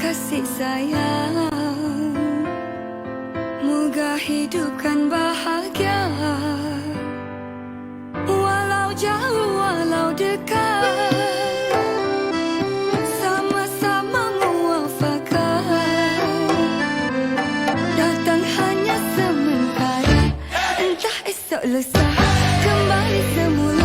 kasih sayang, moga hidupkan bahagia. Walau jauh, walau dekat, sama-sama muafakat. Datang hanya sementara, entah esok lusa kembali semula.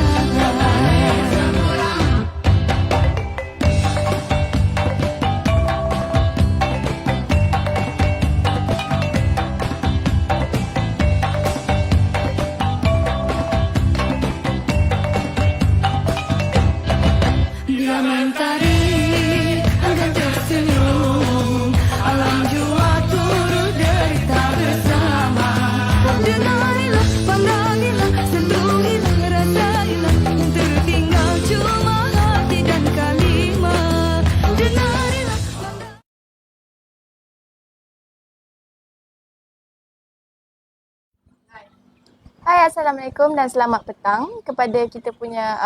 Bila mentari akan tersenyum, alam jua turut derita bersama. Denarilah, pandangilah, sentuhilah, rasailah, yang tertinggal cuma hati dan kalimat. Denarilah, Hai, Assalamualaikum dan selamat petang kepada kita punya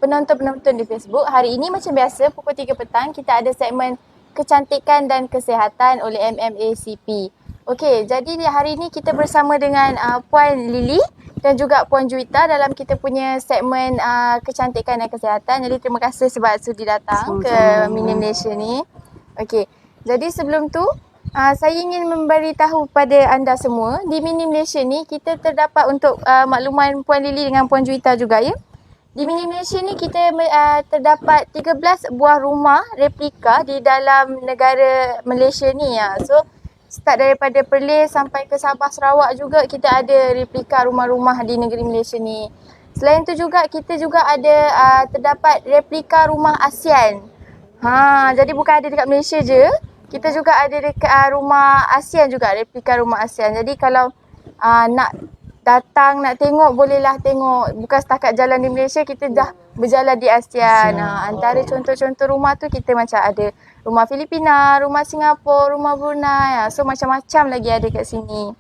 penonton-penonton di Facebook. Hari ini macam biasa pukul 3 petang kita ada segmen kecantikan dan kesihatan oleh MMACP. Okey, jadi hari ini kita bersama dengan Puan Lily dan juga Puan Juwita dalam kita punya segmen kecantikan dan kesihatan. Jadi terima kasih sebab sudi datang ke Mini Malaysia ni. Okey, jadi sebelum tu saya ingin memberitahu kepada anda semua, di Mini Malaysia ni kita terdapat untuk makluman Puan Lily dengan Puan Juwita juga ya. Di Mini Malaysia ni kita terdapat 13 buah rumah replika di dalam negara Malaysia ni ya. So start daripada Perlis sampai ke Sabah Sarawak juga kita ada replika rumah-rumah di negeri Malaysia ni. Selain tu juga kita juga ada terdapat replika rumah ASEAN. Jadi bukan ada dekat Malaysia je. Kita juga ada dekat rumah ASEAN juga, replika rumah ASEAN. Jadi kalau nak datang, nak tengok, bolehlah tengok. Bukan setakat jalan di Malaysia, kita dah berjalan di ASEAN. Antara contoh-contoh rumah tu kita macam ada rumah Filipina, rumah Singapura, rumah Brunei. So macam-macam lagi ada kat sini.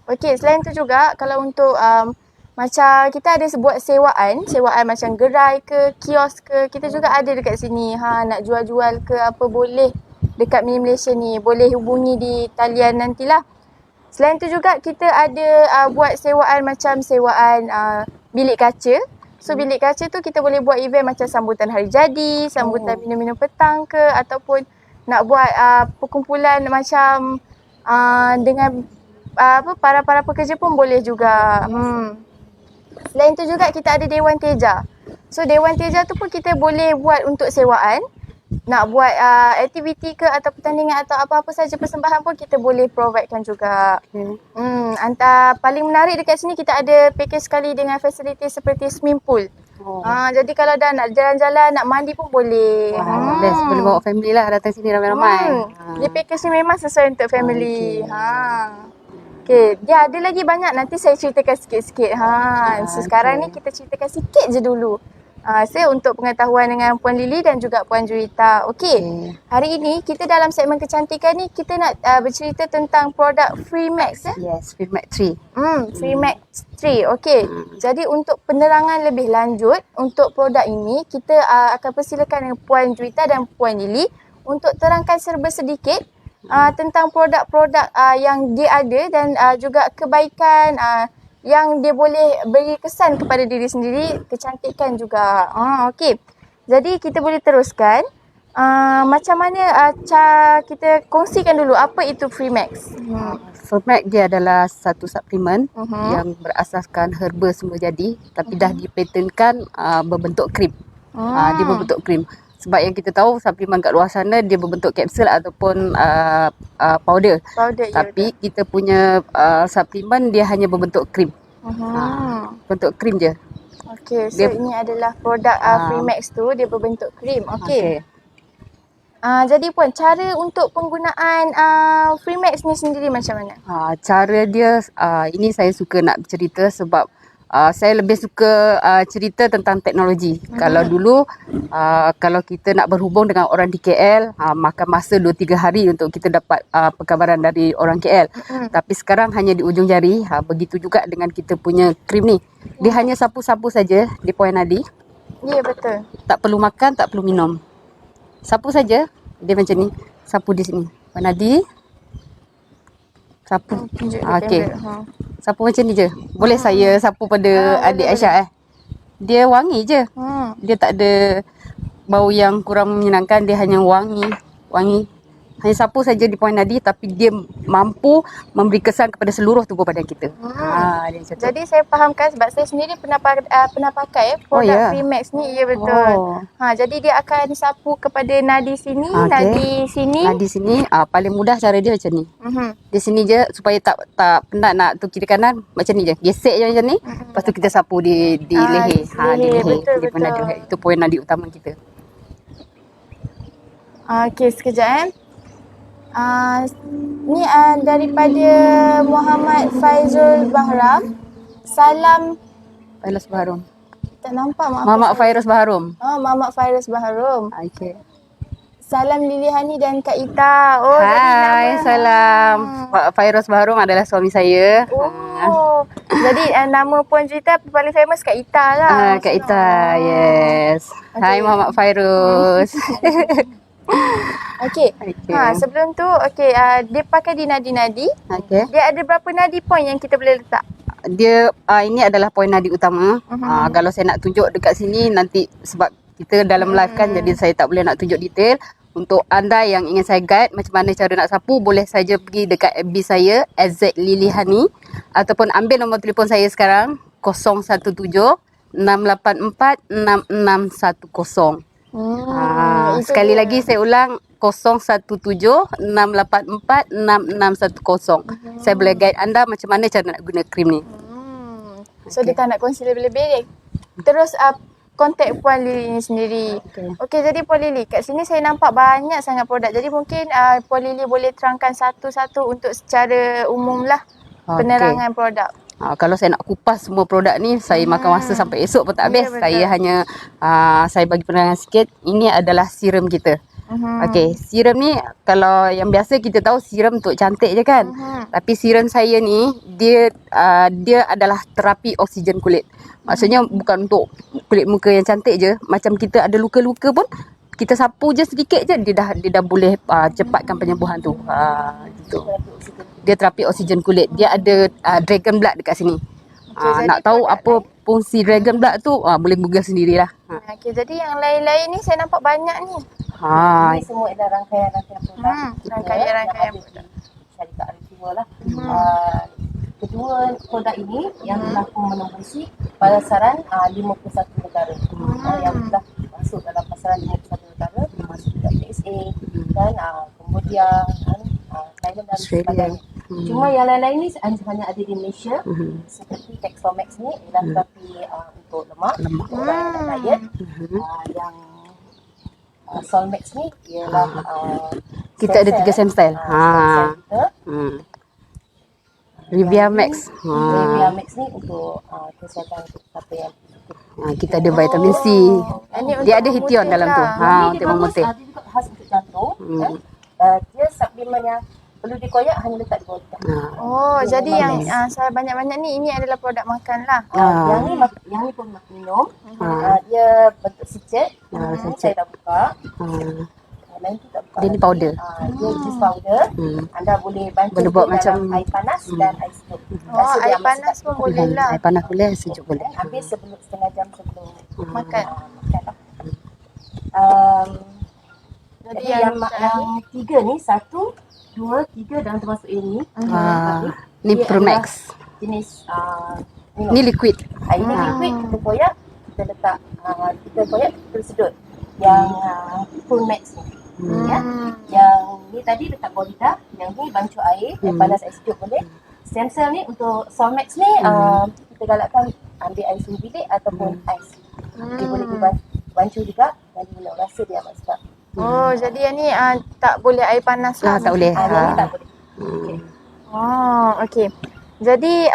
Okey, selain tu juga kalau untuk macam kita ada buat sewaan macam gerai ke, kios ke, kita juga ada dekat sini. Nak jual-jual ke apa boleh dekat Mini Malaysia ni. Boleh hubungi di talian nantilah. Selain tu juga kita ada buat sewaan macam sewaan bilik kaca. So bilik kaca tu kita boleh buat event macam sambutan hari jadi, sambutan minum-minum petang ke, ataupun nak buat perkumpulan macam dengan para pekerja pun boleh juga. Selain tu juga kita ada Dewan Teja. So Dewan Teja tu pun kita boleh buat untuk sewaan. Nak buat aktiviti ke atau pertandingan atau apa-apa saja persembahan pun kita boleh providekan juga. Paling menarik dekat sini kita ada package sekali dengan fasiliti seperti swimming pool. Jadi kalau dah nak jalan-jalan, nak mandi pun boleh. Best, boleh bawa family lah datang sini ramai-ramai. Dia package ni memang sesuai untuk family. Okay, dia ada lagi banyak, nanti saya ceritakan sikit-sikit. Sekarang ni kita ceritakan sikit je dulu. Saya untuk pengetahuan dengan Puan Lily dan juga Puan Juwita. Okey. Hari ini kita dalam segmen kecantikan ni kita nak bercerita tentang produk Freemax ya. Yes, Freemax 3. Freemax 3. Okey. Jadi untuk penerangan lebih lanjut untuk produk ini kita akan persilakan dengan Puan Juwita dan Puan Lily untuk terangkan serba sedikit tentang produk-produk yang dia ada dan juga kebaikan yang dia boleh beri kesan kepada diri sendiri, kecantikan juga. Okey. Jadi kita boleh teruskan. Macam mana cara kita kongsikan dulu apa itu Freemax? Freemax dia adalah satu suplemen yang berasaskan herba semua jadi tapi dah dipatenkan berbentuk krim. Dia berbentuk krim. Sebab yang kita tahu suplemen kat luar sana dia berbentuk kapsul ataupun powder. Tapi kita punya suplemen dia hanya berbentuk krim. Bentuk krim je. Okey, so ini adalah produk Freemax tu, dia berbentuk krim. Okey. Jadi Puan, cara untuk penggunaan Freemax ni sendiri macam mana? Cara dia, ini saya suka nak bercerita sebab saya lebih suka cerita tentang teknologi. Kalau dulu kalau kita nak berhubung dengan orang di KL, makan masa 2-3 hari untuk kita dapat perkabaran dari orang KL. Tapi sekarang hanya di ujung jari. Begitu juga dengan kita punya krim ni. Dia hanya sapu-sapu saja di Puan Nadi. Ya, betul. Tak perlu makan, tak perlu minum. Sapu saja. Dia macam ni. Sapu di sini. Puan Nadi. Sapu. Tunjuk dia Okey. kamera. Sapu macam ni je. Boleh saya sapu pada adik Aisyah Dia wangi je. Dia tak ada bau yang kurang menyenangkan. Dia hanya wangi. Hanya sapu saja di Puan Nadi tapi dia mampu memberi kesan kepada seluruh tubuh badan kita. Dia macam tu. Jadi saya fahamkan sebab saya sendiri pernah pakai produk ya? Freemax ni. Ya betul. Oh. Jadi dia akan sapu kepada nadi sini, Okey. nadi sini. Di sini paling mudah cara dia macam ni. Mhm. Di sini je supaya tak penat nak tu kiri kanan macam ni je. Gesek je macam ni. Lepas tu kita sapu di leher. di leher. Betul, Di Puan Nadi. betul. Itu poin nadi utama kita. Okey, sekejap ni daripada Muhammad Faizul Bahram. Salam Fairuz Baharum. tak nampak maaf. Mamak Fairuz Baharum. Muhammad Fairuz Bahram. Okey. Salam Liliani dan Kak Ita. Oh, jadi Hai, nama. salam. Pak Fairuz Baharum adalah suami saya. Oh. Jadi nama Puan Juwita paling famous Kak Ita lah. Kak Ita, yes. Hai Muhammad Fairuz. Okey. Okey. Sebelum tu dia pakai di nadi-nadi. Okey. Dia ada berapa nadi point yang kita boleh letak? Dia ini adalah poin nadi utama. Kalau saya nak tunjuk dekat sini nanti sebab kita dalam live kan jadi saya tak boleh nak tunjuk detail. Untuk anda yang ingin saya guide macam mana cara nak sapu, boleh saja pergi dekat FB saya @lilihani ataupun ambil nombor telefon saya sekarang 017 684 6610. Sekali lagi saya ulang 017 684 6610. Saya boleh guide anda macam mana cara nak guna krim ni. So dia tak nak kongsi lebih-lebih. Terus kontak Puan Lily ni sendiri. Okey, jadi Puan Lily, kat sini saya nampak banyak sangat produk. Jadi mungkin Puan Lily boleh terangkan satu-satu untuk secara umum lah penerangan produk. Kalau saya nak kupas semua produk ni, saya makan masa sampai esok pun tak habis. betul. Saya hanya saya bagi penerangan sikit. Ini adalah serum kita. Okey, serum ni kalau yang biasa kita tahu serum untuk cantik je kan. Tapi serum saya ni dia adalah terapi oksigen kulit. Maksudnya bukan untuk kulit muka yang cantik je. Macam kita ada luka-luka pun kita sapu je sedikit je dia dah boleh cepatkan penyembuhan tu. Gitu. Dia terapi oksigen kulit. Dia ada dragon blood dekat sini. Nak tahu apa fungsi dragon blood tu boleh google sendirilah. Okey, jadi yang lain-lain ni saya nampak banyak ni. Ini semua adalah rangkaian-rangkaian produk. Rangkaian-rangkaian yang ada di syarikat Arifura lah. Kedua produk ini yang telah pun menembusi pasaran 51 negara. Yang telah masuk dalam pasaran 51 negara, termasuk juga USA dan Cambodia, Thailand dan sebagainya. Cuma yang lain-lain ni hanya ada di Malaysia. Seperti Texomax ni ialah terapi untuk lemak, orang yang nak diet. Yang Solmax ni ialah Kita ada 3 stem style. Revia Max. Revia Max ni untuk kesihatan siapa yang Kita ada vitamin C. Dia ada hition dalam tu. Untuk memutih. Dia juga khas untuk jantung. Dia suplemen yang perlu dikoyak hanya letak di bawah lidah. Oh, jadi yang saya banyak-banyak ni ini adalah produk makan lah. Yang ni pun minum. Dia bentuk sachet. Saya dah buka. Lain tu tak buka. Dia ni powder. Dia juice powder. Anda boleh bantu Boleh buat dalam macam- air panas dan air sejuk. Air panas pun boleh lah. Air panas boleh, sejuk boleh. Habis sebelum setengah jam sebelum Makan. makan lah. Jadi Jadi yang 3 ni 1, 2, 3 dan termasuk ini. Ni Dia Pro adalah Max. Jenis Ni liquid. ini liquid kita koyak, kita letak kita koyak, kita sedut. Yang full max ni. Ya. Yang ni tadi letak bawah lidah, yang ni bancuh air panas air sejuk boleh. Stem cell ni untuk Solmax ni kita galakkan ambil air suhu bilik ataupun ais. Dia boleh dibancuh juga dan minum, rasa dia amat sedap. Oh, jadi yang ni tak boleh air panas lah. Tak boleh. Yang ni tak boleh. Okay. Oh, okey. Jadi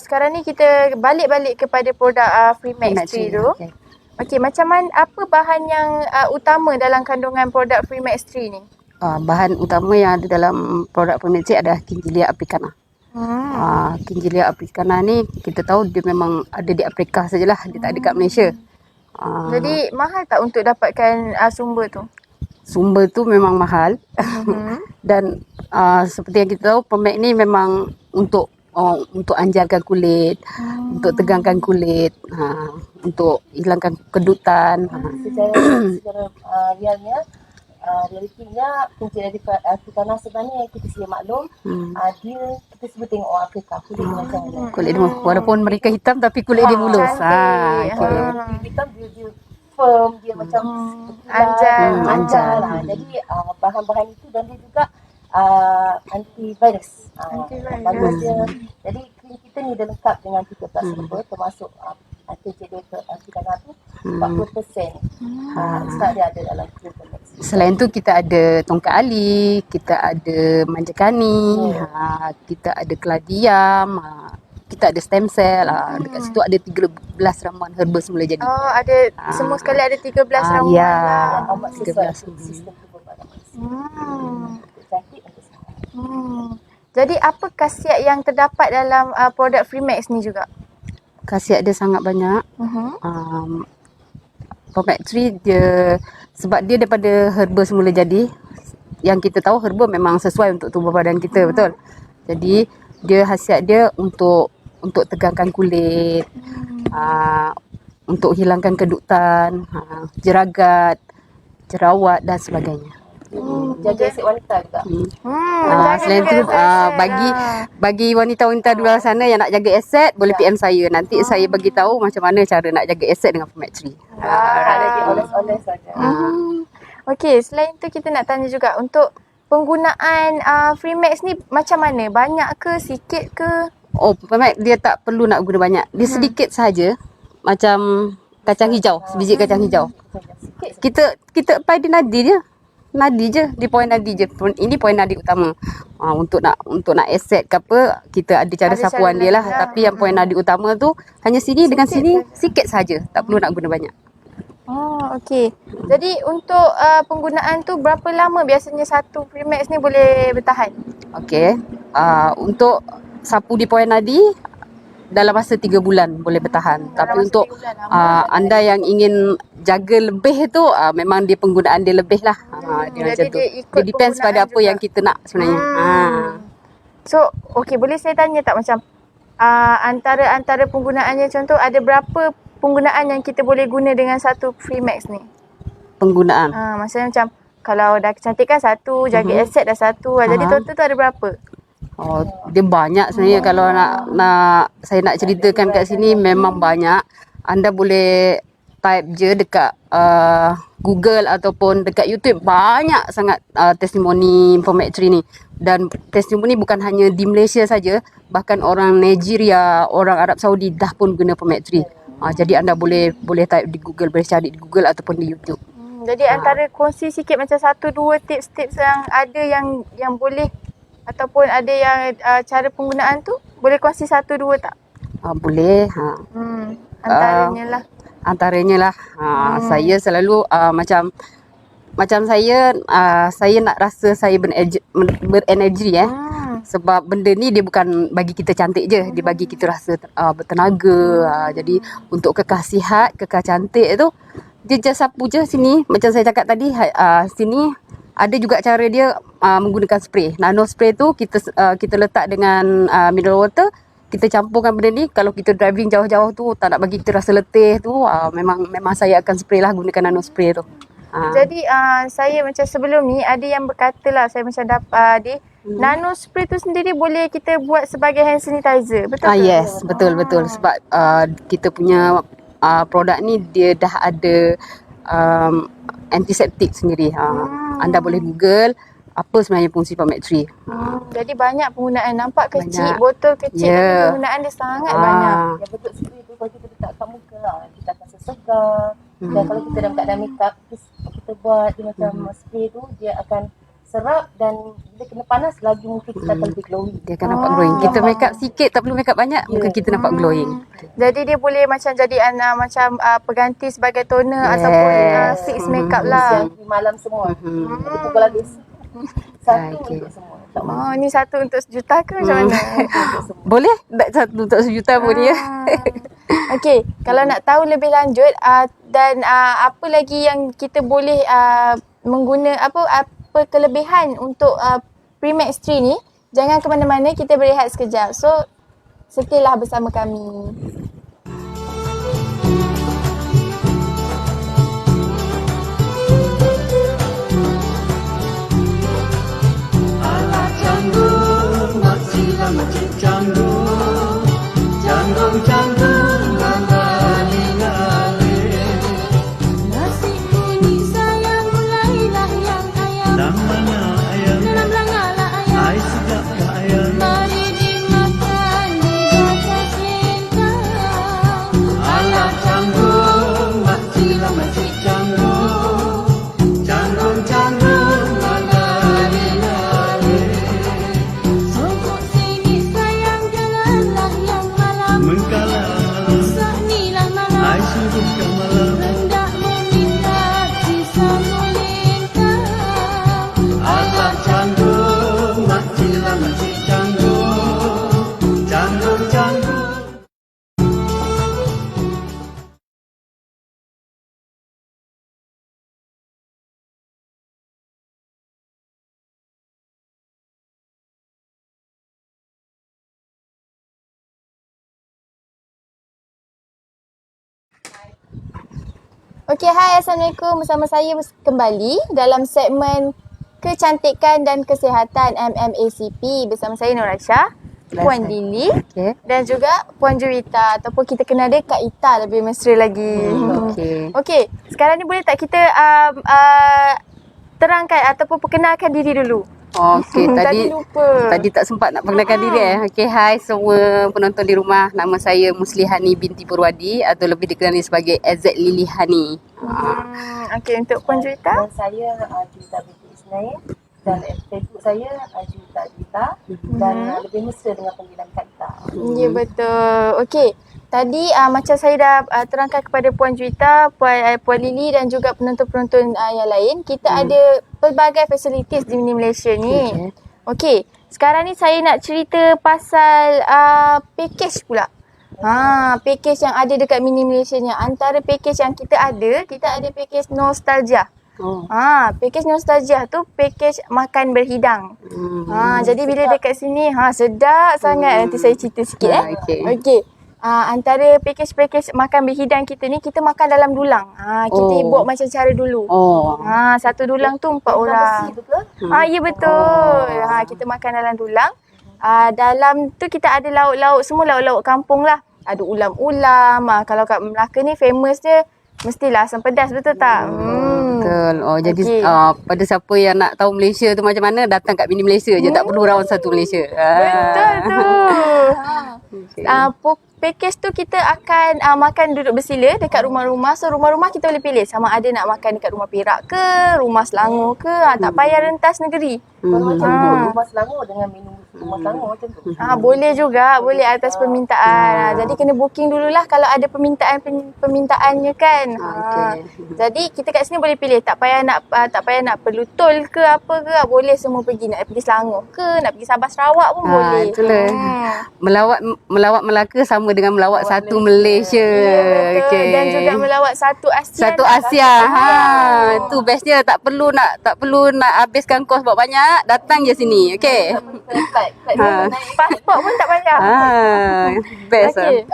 sekarang ni kita balik kepada produk Freemax 3 tu. Okey, macam mana, apa bahan yang utama dalam kandungan produk Freemax 3 ni? Bahan utama yang ada dalam produk Pro Max adalah Kingilia africana. Kingilia africana ni kita tahu dia memang ada di Afrika sajalah, dia tak ada kat Malaysia. Jadi mahal tak untuk dapatkan sumber tu? sumber tu memang mahal. Dan seperti yang kita tahu, Pemek ni memang untuk anjalkan kulit, untuk tegangkan kulit, untuk hilangkan kedutan. Secara realitinya punca dari Afrikaner sebenarnya kita sedia maklum, dia kita sebut tengok orang Afrika kulit dia macam mana. Kulit dia, walaupun mereka hitam tapi kulit dia mulus. cantik. Kulit hitam dia firm, dia macam Anjal. anjal lah. Jadi bahan-bahan itu dan dia juga antivirus. Bagus dia. Jadi krim kita ni dah lengkap dengan 13 herba termasuk Afrikaner tu 40%. Start dia ada dalam krim Pemek. Selain tu kita ada tongkat ali, kita ada manjakani, kita ada keladiam, kita ada stem cell. Dekat situ ada 13 ramuan herba semula jadi. Oh, ada semua sekali ada 13 ramuan ya. lah. Amat sesuai sistem tubuh pada cantik untuk sihat. Jadi apa khasiat yang terdapat dalam produk Freemax ni juga? Khasiat dia sangat banyak. Pemek tree dia, sebab dia daripada herba semula jadi, yang kita tahu herba memang sesuai untuk tubuh badan kita, betul. Jadi dia khasiat dia untuk tegangkan kulit, untuk hilangkan kedutan, jeragat, jerawat dan sebagainya. Jaga asid wanita juga. Selain tu bagi wanita-wanita di luar sana yang nak jaga aset, boleh PM saya. Nanti saya bagi tahu macam mana cara nak jaga aset dengan Pemek tree. Lagi oles-oles saja. Okey, selain tu kita nak tanya juga untuk penggunaan Freemax ni macam mana? Banyak ke, sikit ke? Oh, Pemek dia tak perlu nak guna banyak. Dia sedikit saja. Macam kacang hijau, sebiji kacang hijau. Kita apply di nadi je. Nadi je, di poin nadi je. Ini poin nadi utama. Untuk nak aset ke apa, kita ada cara sapuan dia lah. Tapi yang poin nadi utama tu hanya sini dengan sini sikit saja. Tak perlu nak guna banyak. Oh, okey. Jadi untuk penggunaan tu berapa lama biasanya satu Freemax ni boleh bertahan? Okey. Untuk sapu di poin nadi dalam masa 3 bulan boleh bertahan. Tapi untuk anda yang ingin jaga lebih tu, memang dia penggunaan dia lebih lah. Dia jadi macam tu. dia ikut Dia depends pada apa penggunaan yang kita nak sebenarnya. So, okey, boleh saya tanya tak macam antara penggunaannya, contoh ada berapa penggunaan yang kita boleh guna dengan satu Freemax ni? Penggunaan. Maksudnya macam kalau dah kecantikan satu, jaga aset dah satu. Jadi total tu ada berapa? Oh, dia banyak sebenarnya. Kalau nak saya nak ceritakan kat sini memang banyak. Anda boleh type je dekat Google ataupun dekat YouTube, banyak sangat testimoni Pemek tree ni. Dan testimoni bukan hanya di Malaysia saja, bahkan orang Nigeria, orang Arab Saudi dah pun guna Pemek tree. Jadi anda boleh type di Google, boleh cari di Google ataupun di YouTube. Jadi antara kongsi sikit macam 1-2 tips-tips yang ada yang boleh ataupun ada yang cara penggunaan tu, boleh kongsi 1-2 tak? Boleh. Antaranya lah. Antaranya lah. Saya selalu macam saya nak rasa saya berenergi sebab benda ni dia bukan bagi kita cantik je, dia bagi kita rasa bertenaga. Jadi untuk kekal sihat, kekal cantik tu, dia just sapu je sini. Macam saya cakap tadi, sini ada juga cara dia menggunakan spray. Nano spray tu kita letak dengan mineral water, kita campurkan benda ni. Kalau kita driving jauh-jauh tu tak nak bagi kita rasa letih tu, memang saya akan spray lah, gunakan nano spray tu. Jadi saya macam sebelum ni ada yang berkata lah, saya macam dapat nano spray tu sendiri boleh kita buat sebagai hand sanitizer. Betul ke? Yes, betul. Sebab kita punya produk ni dia dah ada antiseptik sendiri. Anda boleh Google apa sebenarnya fungsi Pemek tree. Jadi banyak penggunaan. Nampak kecil, Banyak. botol kecil, tapi penggunaan dia sangat banyak. Yang betul spray tu kalau kita letak kat muka kita akan sesegar. Dan kalau kita dalam keadaan makeup, kita buat dia macam spray tu, dia akan serap dan bila kena panas lagi muka kita akan lebih glowing. Dia akan nampak glowing. Kita makeup sikit, tak perlu makeup banyak, muka kita nampak glowing. Jadi dia boleh macam jadi macam pengganti sebagai toner ataupun fix makeup lah. Di malam semua. Kita pukul habis. Satu untuk semua. Ni satu untuk sejuta ke macam mana? Boleh? Tak satu untuk sejuta pun ya. Okey, kalau nak tahu lebih lanjut dan apa lagi yang kita boleh apa kelebihan untuk Primax 3 ni, jangan ke mana-mana, kita berehat sekejap. So, setihlah bersama kami. Nasi kuning sayang gulailah yang ayam. Dalam langalah ayam. Mari dimakan dibaca selintang. Alah canggung, makcik canggung. Canggung lali-lali. Sokok sini sayang janganlah yang malam. Sanilah malam. Hendak meminta kisah melintang. Allah canggung, makcik canggung. Okey, hai, Assalamualaikum. Bersama saya kembali dalam segmen Kecantikan dan Kesihatan MMACP. Bersama saya Nur Aisyah, Puan Lily Okey. dan juga Puan Juwita, ataupun kita kenal dia Kak Ita lebih mesra lagi. Okey. Okey, sekarang ni boleh tak kita terangkan ataupun perkenalkan diri dulu? Okey, Tadi lupa. Tadi tak sempat nak perkenalkan diri Okey, hai semua penonton di rumah. Nama saya Muslihani binti Purwadi atau lebih dikenali sebagai AZ Lilihani. Okey, untuk Puan Juwita? Dan saya Juwita binti Ismail. Dan Facebook saya Juwita. Dan lebih mesra dengan panggilan Kak Ita. Ya, betul. Okey. Tadi macam saya dah terangkan kepada Puan Juwita, Puan Lily dan juga penonton-penonton yang lain, kita ada pelbagai facilities di Malaysia ni. Okey. Sekarang ni saya nak cerita pasal package pula. Package yang ada dekat Mini Malaysia ni. Antara package yang kita ada package nostalgia. Package nostalgia tu package makan berhidang. Jadi bila dekat sini sedap sangat. Nanti saya cerita sikit Okey. Antara package makan berhidang kita ni, kita makan dalam dulang. Kita buat macam cara dulu. Satu dulang tu 4 orang. Besi tu ke? Ya, betul. Kita makan dalam dulang. Dalam tu kita ada lauk-lauk, semua lauk-lauk kampung lah. Ada ulam-ulam. Kalau kat Melaka ni famous dia mestilah asam pedas, betul tak? Betul. Jadi Okey. pada siapa yang nak tahu Malaysia tu macam mana, datang kat Mini Malaysia je. Tak perlu round satu Malaysia. Betul tu. Okey. Package tu kita akan makan duduk bersila dekat rumah-rumah. So rumah-rumah kita boleh pilih sama ada nak makan dekat rumah Perak ke, rumah Selangor ke, tak payah rentas negeri. Kalau macam tu, rumah Selangor dengan menu rumah Selangor macam tu. Boleh juga, boleh atas permintaan. Jadi kena booking dululah kalau ada permintaannya kan. Jadi kita kat sini boleh pilih, tak payah nak perlu tol ke apa ke, boleh semua pergi. Nak pergi Selangor ke, nak pergi Sabah Sarawak pun boleh. Itulah. Melawat Melaka sama dengan melawat satu Malaysia. Betul. Okey. Dan juga melawat satu Asia. Satu Asia. Itu bestnya, tak perlu nak habiskan kos buat banyak, datang je sini. Okey. Pasport pun tak payah. Best. Okey.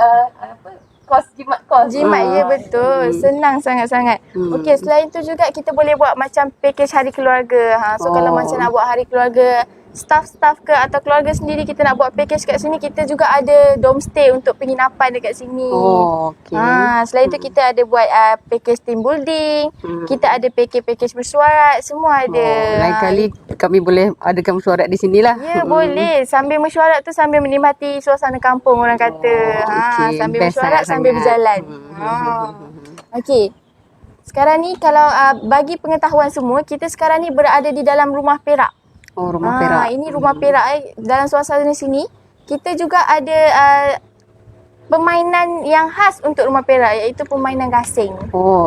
Jimat, ya, betul. Senang sangat-sangat. Okey, selain tu juga kita boleh buat macam package hari keluarga. So kalau macam nak buat hari keluarga, staff ke atau keluarga sendiri, kita nak buat package kat sini, kita juga ada dome stay untuk penginapan dekat sini. Okey. Selain tu kita ada buat package team building, kita ada package bersuarat, semua ada. Lain kali kami boleh adakan mesyuarat di sinilah. Ya, boleh. Sambil mesyuarat tu sambil menikmati suasana kampung, orang kata. Okey. Sambil Best mesyuarat sambil sangat-sangat. berjalan. Okey. Sekarang ni kalau bagi pengetahuan semua, kita sekarang ni berada di dalam rumah Perak. Rumah Perak. Ini rumah Perak. Dalam suasana sini, kita juga ada permainan yang khas untuk rumah Perak, iaitu permainan gasing.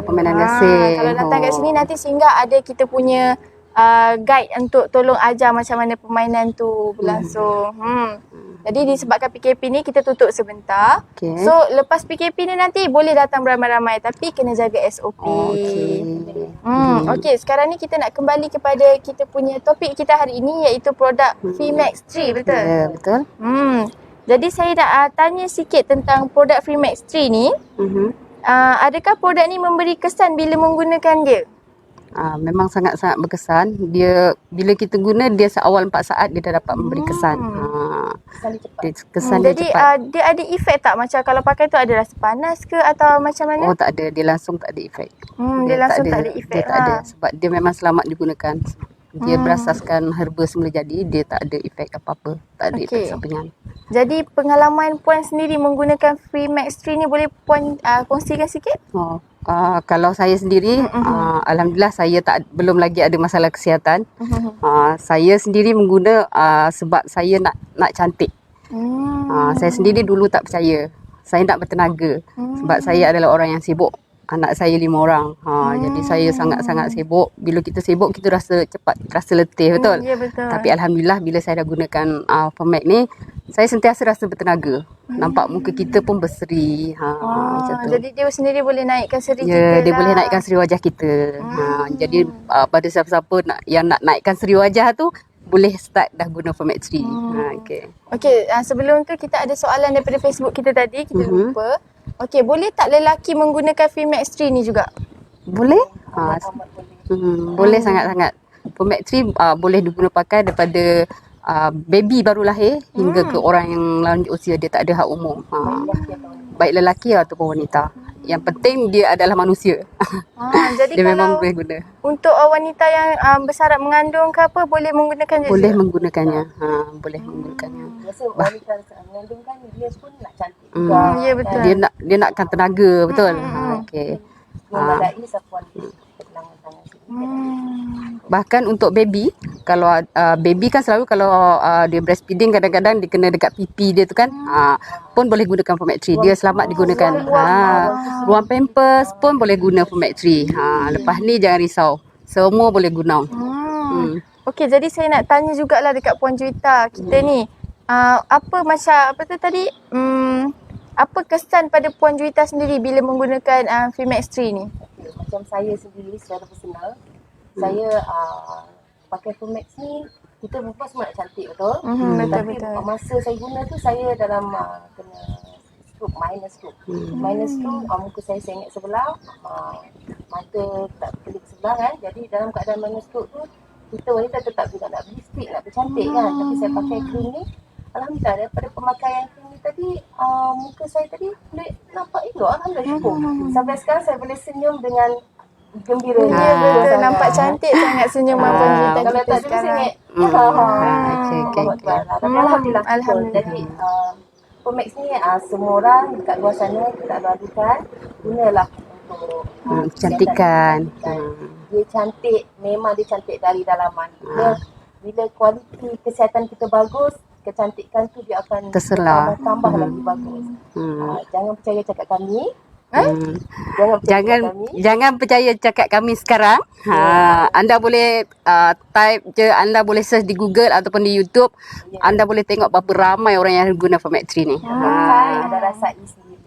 Permainan gasing. Kalau datang kat sini nanti singgah ada kita punya guide untuk tolong ajar macam mana permainan tu berlangsung. Jadi disebabkan PKP ni kita tutup sebentar. Okey. So lepas PKP ni nanti boleh datang beramai-ramai tapi kena jaga SOP. Okey, sekarang ni kita nak kembali kepada kita punya topik kita hari ini iaitu produk Freemax 3, betul? Ya, betul. Jadi saya nak tanya sikit tentang produk Freemax 3 ni. Adakah produk ni memberi kesan bila menggunakan dia? Memang sangat-sangat berkesan. Dia bila kita guna dia seawal 4 saat dia dah dapat memberi kesan. Kesan dia Jadi cepat. dia ada efek tak? Macam kalau pakai tu ada rasa panas ke atau macam mana? Oh, tak ada. Dia langsung tak ada efek. Dia langsung tak ada efek Dia tak ada sebab dia memang selamat digunakan. Dia berasaskan herba semula jadi, dia tak ada efek apa-apa. Tak ada efek sampingan. Jadi pengalaman Puan sendiri menggunakan Freemax 3 ni boleh Puan kongsikan sikit? Kalau saya sendiri, alhamdulillah saya belum lagi ada masalah kesihatan. Saya sendiri mengguna sebab saya nak cantik. Saya sendiri dulu tak percaya. Saya nak bertenaga sebab saya adalah orang yang sibuk. Anak saya 5 orang. Jadi saya sangat-sangat sibuk. Bila kita sibuk kita rasa cepat, rasa letih, betul? Ya, betul. Tapi alhamdulillah bila saya dah gunakan Freemax ni, saya sentiasa rasa bertenaga. Nampak muka kita pun berseri. Macam tu. Jadi dia sendiri boleh naikkan seri kita Ya, dia lah. boleh naikkan seri wajah kita. Jadi pada siapa-siapa yang nak naikkan seri wajah tu, boleh start dah guna Freemax 3. Okey, sebelum tu kita ada soalan daripada Facebook kita tadi, kita lupa. Okey, boleh tak lelaki menggunakan Freemax 3 ni juga? Boleh? Boleh sangat-sangat. Freemax 3 boleh diguna pakai daripada baby baru lahir hingga ke orang yang lanjut usia, dia tak ada had umur. Baik lelaki ataupun wanita. Yang penting dia adalah manusia. Jadi Dia kalau memang boleh guna. untuk wanita yang bersarap mengandung ke apa, boleh menggunakan dia Boleh juga? menggunakannya. Boleh menggunakannya. Biasa wanita mengandung kan dia pun nak cantik Hmm. juga. Ya, betul. Dia nakkan tenaga, betul? Okey. Memadai sapuan kenangan tangan sendiri. Bahkan untuk baby, kalau baby kan selalu kalau dia breastfeeding kadang-kadang dia kena dekat pipi dia tu kan, pun boleh gunakan Freemax 3. Dia selamat digunakan. Ruang pampers pun boleh guna Freemax 3. Lepas ni jangan risau. Semua boleh guna. Okey, jadi saya nak tanya jugalah dekat Puan Juwita kita ni. Apa tu tadi? Apa kesan pada Puan Juwita sendiri bila menggunakan Freemax 3 ni? Macam saya sendiri secara personal, saya pakai Freemax ni, kita perempuan semua nak cantik, betul? Tapi masa saya guna tu saya dalam kena stroke, minor stroke. Minor stroke, muka saya sengit sebelah, mata tak kelip sebelah kan. Jadi dalam keadaan minor stroke tu, kita wanita tetap juga nak lipstick, nak bercantik kan. Tapi saya pakai krim ni, alhamdulillah daripada pemakaian krim ni tadi, muka saya tadi boleh nampak elok, alhamdulillah syukur. Sampai sekarang saya boleh senyum dengan gembira. Ya, betul. Nampak cantik sangat senyuman Puan Juwita Kalau kita tak dulu sekarang. sengit. Okey. Tapi alhamdulillah. Alhamdulillah. Jadi Freemax ni semua orang dekat luar sana tak ragukan, gunalah untuk Kecantikan. Dia cantik, memang dia cantik dari dalaman. Bila kualiti kesihatan kita bagus, kecantikan tu dia akan Terselar. tambah lagi bagus. Jangan percaya cakap kami. Jangan percaya cakap kami sekarang. Anda boleh type je, anda boleh search di Google ataupun di YouTube. Anda boleh tengok berapa ramai orang yang guna Freemax 3 ni. Ada rasa sendiri.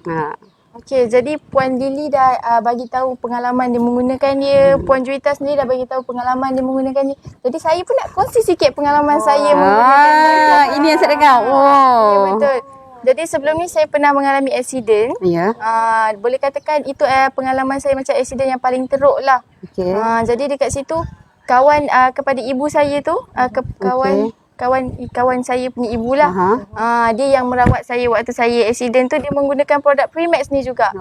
Okey, jadi Puan Lily dah bagi tahu pengalaman dia menggunakan dia. Puan Juwita sendiri dah bagi tahu pengalaman dia menggunakan dia. Jadi saya pun nak kongsi sikit pengalaman saya menggunakan dia. Ini yang saya dengar. Ya, betul. Jadi sebelum ni saya pernah mengalami aksiden. Ya. Boleh katakan itu pengalaman saya macam aksiden yang paling teruk lah. Okey. Jadi dekat situ kawan kepada ibu saya tu, kawan saya punya ibu lah. Dia yang merawat saya waktu saya aksiden tu, dia menggunakan produk Freemax ni juga.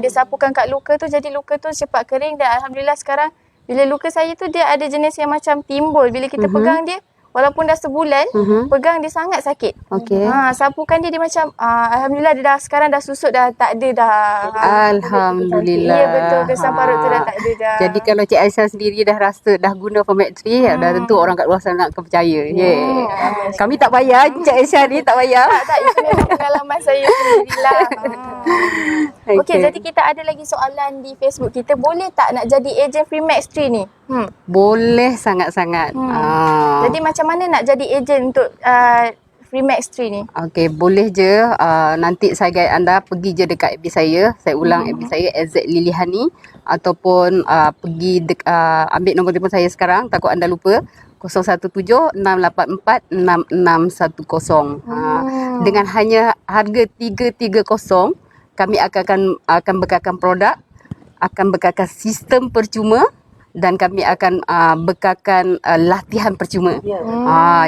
Dia sapukan kat luka tu, jadi luka tu cepat kering dan alhamdulillah sekarang bila luka saya tu dia ada jenis yang macam timbul. Bila kita pegang dia, walaupun dah sebulan, pegang dia sangat sakit. Okey. Sapukan dia macam alhamdulillah dia dah sekarang dah susut, dah tak ada dah. Alhamdulillah. Ya, betul, kesan parut tu dah tak ada dah. Jadi kalau Cik Aisyah sendiri dah rasa dah guna Freemax 3, dah tentu orang kat luar sana akan percaya. Kami tak bayar, Cik Aisyah ni tak bayar. Tak, itu memang pengalaman saya sendirilah. Okey, jadi kita ada lagi soalan di Facebook kita. Boleh tak nak jadi ejen Freemax 3 ni? Boleh sangat-sangat. Jadi macam mana nak jadi ejen untuk Freemax Tree ni? Okey, boleh je. Nanti saya guide anda pergi je dekat FB saya. Saya ulang FB saya AZ Lilihani, ataupun pergi ambil nombor telefon saya sekarang, takut anda lupa. 017-684-6610. Dengan hanya harga 330, kami akan bekalkan produk, akan bekalkan sistem percuma, dan kami akan bekalkan latihan percuma.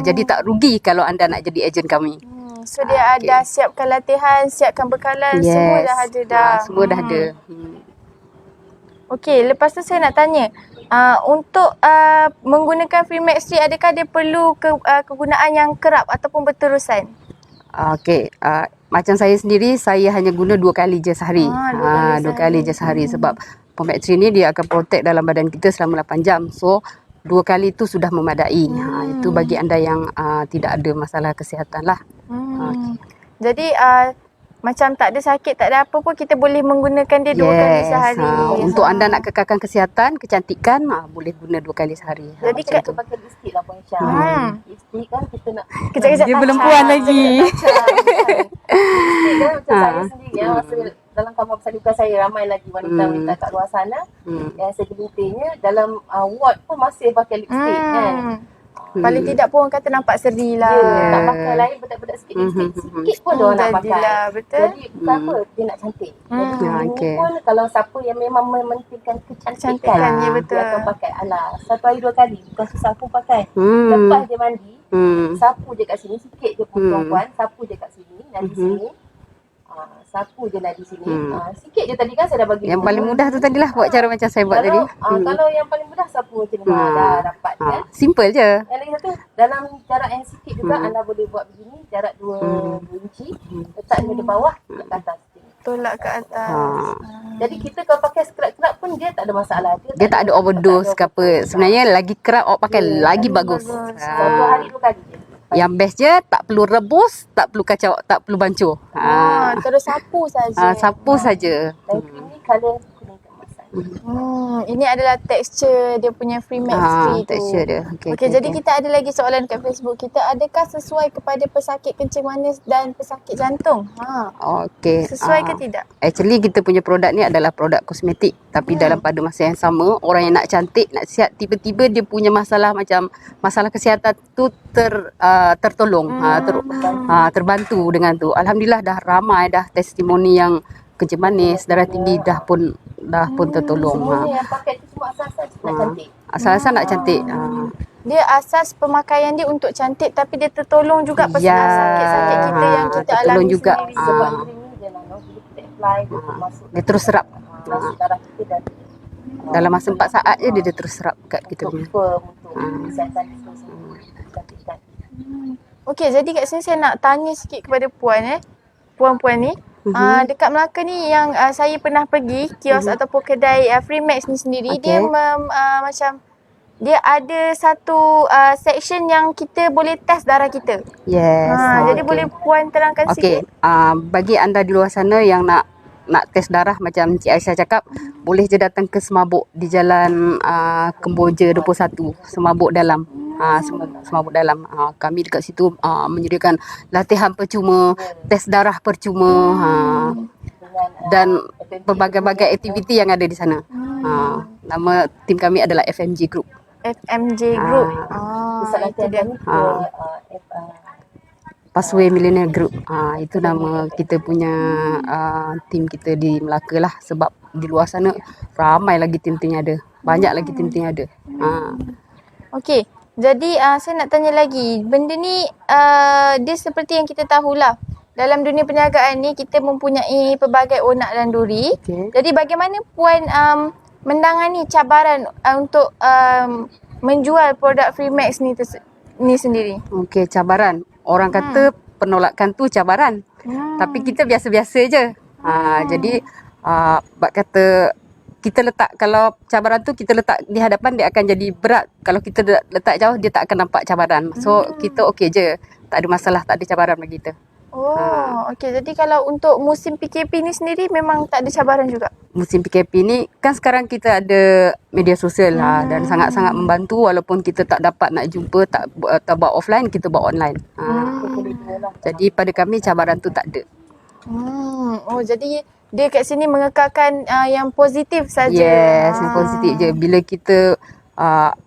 Jadi tak rugi kalau anda nak jadi ejen kami. So dia ada siapkan latihan, siapkan bekalan, semua dah ada dah. Semua dah ada. Okey, lepas tu saya nak tanya, untuk menggunakan Freemax Tree, adakah dia perlu kegunaan yang kerap ataupun berterusan? Okey, macam saya sendiri, saya hanya guna 2 kali je sehari. 2 kali je sehari sebab Freemax Tree ni dia akan protect dalam badan kita selama 8 jam. So 2 kali tu sudah memadai. Itu bagi anda yang tidak ada masalah kesihatan lah. Jadi macam tak ada sakit, tak ada apa pun, kita boleh menggunakan dia 2 kali sehari. Untuk anda nak kekalkan kesihatan, kecantikan, boleh guna 2 kali sehari. Jadi Kita pakai lipstick lah Puan Syah. Lipstick kan kita nak kejap-kejap Dia touch belum up. puan lagi. lipstick kan macam saya sendiri masa dalam kamar persalikan saya, ramai lagi wanita-wanita kat luar sana yang segelintirnya dalam ward pun masih pakai lipstick kan. Paling tidak pun orang kata nampak seri lah. Tak pakai lain bedak-bedak sikit lipstick sikit pun dia orang nak pakai. Jadilah, betul. Jadi bukan apa, dia nak cantik. Jadi okey. ini pun kalau siapa yang memang mementingkan kecantikan, Kecantikan, ya, betul. dia akan pakai satu hari 2 kali, bukan susah pun pakai. Lepas dia mandi, sapu je kat sini, sikit je pun perempuan, sapu je kat sini dan di sini. Sapu je lah di sini. Sikit je tadi kan saya dah bagi. Yang paling mudah tu tadilah buat cara macam saya buat tadi. Kalau yang paling mudah sapu macam ni, dah dapat kan. Simple je. Yang lagi satu, dalam jarak yang sikit juga anda boleh buat begini, jarak 2 inci, letak dia di bawah, letak ke atas. Tolak ke atas. Jadi kita kalau pakai scrub-scrub pun dia tak ada masalah. Dia tak ada overdose ke apa. Sebenarnya lagi kerap awak pakai lagi bagus. Satu hari 2 kali je. Yang best je, tak perlu rebus, tak perlu kacau, tak perlu bancuh. Terus sapu saja. Sapu saja. Dan cream ni colour kuning keemasan. Ini adalah tekstur dia punya Freemax Tree tu. Tekstur dia. Okey, jadi kita ada lagi soalan kat Facebook kita. Adakah sesuai kepada pesakit kencing manis dan pesakit jantung? Okey. Sesuai ke tidak? Actually kita punya produk ni adalah produk kosmetik, tapi dalam pada masa yang sama, orang yang nak cantik, nak sihat, tiba-tiba dia punya masalah macam masalah kesihatan tu tertolong, terbantu dengan tu. Alhamdulillah dah ramai dah testimoni yang kencing manis, darah tinggi dah pun tertolong. Semuanya yang pakai tu semua asal-asal nak cantik. Asal-asal nak cantik. Dia asas pemakaian dia untuk cantik, tapi dia tertolong juga pasal sakit-sakit kita yang kita tertolong alami juga. sendiri. Sebab cream ni dia lah, bila kita apply, dia masuk Dia terus serap. masuk darah kita dan Dalam masa 4 saat je dia terus serap kat kita punya. firm untuk kesihatan kita semua. Cantikkan. Okey, jadi kat sini saya nak tanya sikit kepada puan-puan ni. Dekat Melaka ni yang saya pernah pergi kios ataupun kedai Freemax ni sendiri, dia macam dia ada satu section yang kita boleh test darah kita. Yes. Jadi boleh puan terangkan sikit. Bagi anda di luar sana yang nak test darah macam Cik Aisyah cakap, boleh je datang ke Semabuk di Jalan Kemboja 21, Semabuk Dalam. Semabuk Dalam. Kami dekat situ menyediakan latihan percuma, test darah percuma, dan pelbagai-bagai aktiviti yang ada di sana. Nama tim kami adalah FMG Group. FMJ Group. Pusat latihan dia. kami ke Pathway Millionaire Group. Itu nama kita punya tim kita di Melaka lah. Sebab di luar sana ramai lagi tim-tim yang ada. Banyak lagi tim-tim yang ada. Okey. Jadi saya nak tanya lagi. Benda ni dia seperti yang kita tahulah. Dalam dunia perniagaan ni kita mempunyai pelbagai onak dan duri. Okey. Jadi bagaimana puan menangani cabaran untuk menjual produk Freemax ni sendiri? Okey, cabaran. Orang kata penolakan tu cabaran. Tapi kita biasa-biasa je. Jadi bak kata kita letak, kalau cabaran tu kita letak di hadapan, dia akan jadi berat. Kalau kita letak jauh, dia tak akan nampak cabaran. So kita okey je. Tak ada masalah, tak ada cabaran bagi kita. Oh, okey. Jadi kalau untuk musim PKP ni sendiri memang tak ada cabaran juga. Musim PKP ni kan sekarang kita ada media sosial dan sangat-sangat membantu walaupun kita tak dapat nak jumpa, tak buat offline, kita buat online. Jadi pada kami cabaran tu tak ada. Oh, jadi dia kat sini mengekalkan yang positif saja. Yes, yang positif je. Bila kita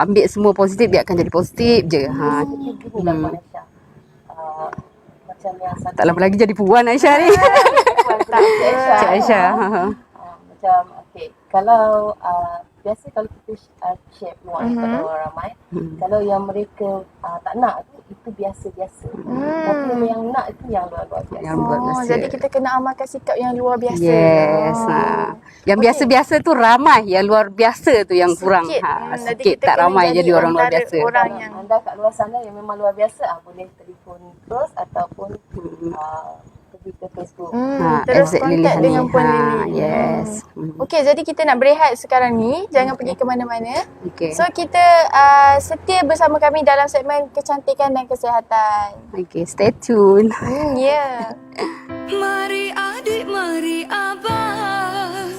ambil semua positif, dia akan jadi positif je. Gini lah Puan Aisyah. Macam yang satu Tak lama lagi jadi puan Aisyah ni. Puan Aisyah. Cik Aisyah. Macam okey, kalau biasa kalau kita share peluang kepada orang ramai, kalau yang mereka tak nak tu, itu biasa-biasa. Tapi yang nak itu yang luar biasa. Yang luar biasa. Jadi kita kena amalkan sikap yang luar biasa. Yes. Yang biasa-biasa tu ramai, yang luar biasa tu yang kurang. Jadi Sikit kita tak kena ramai jadi orang luar antara biasa. Orang yang Anda kat luar sana yang memang luar biasa, boleh telefon terus ataupun pergi ke Facebook. terus FZ Lily kontak Hani. dengan Puan Lily. Yes. Okey, jadi kita nak berehat sekarang ni. Jangan pergi ke mana-mana. Okey. So kita setia bersama kami dalam segmen kecantikan dan kesihatan. Okay, stay tune. Ya. Mari adik, mari abang,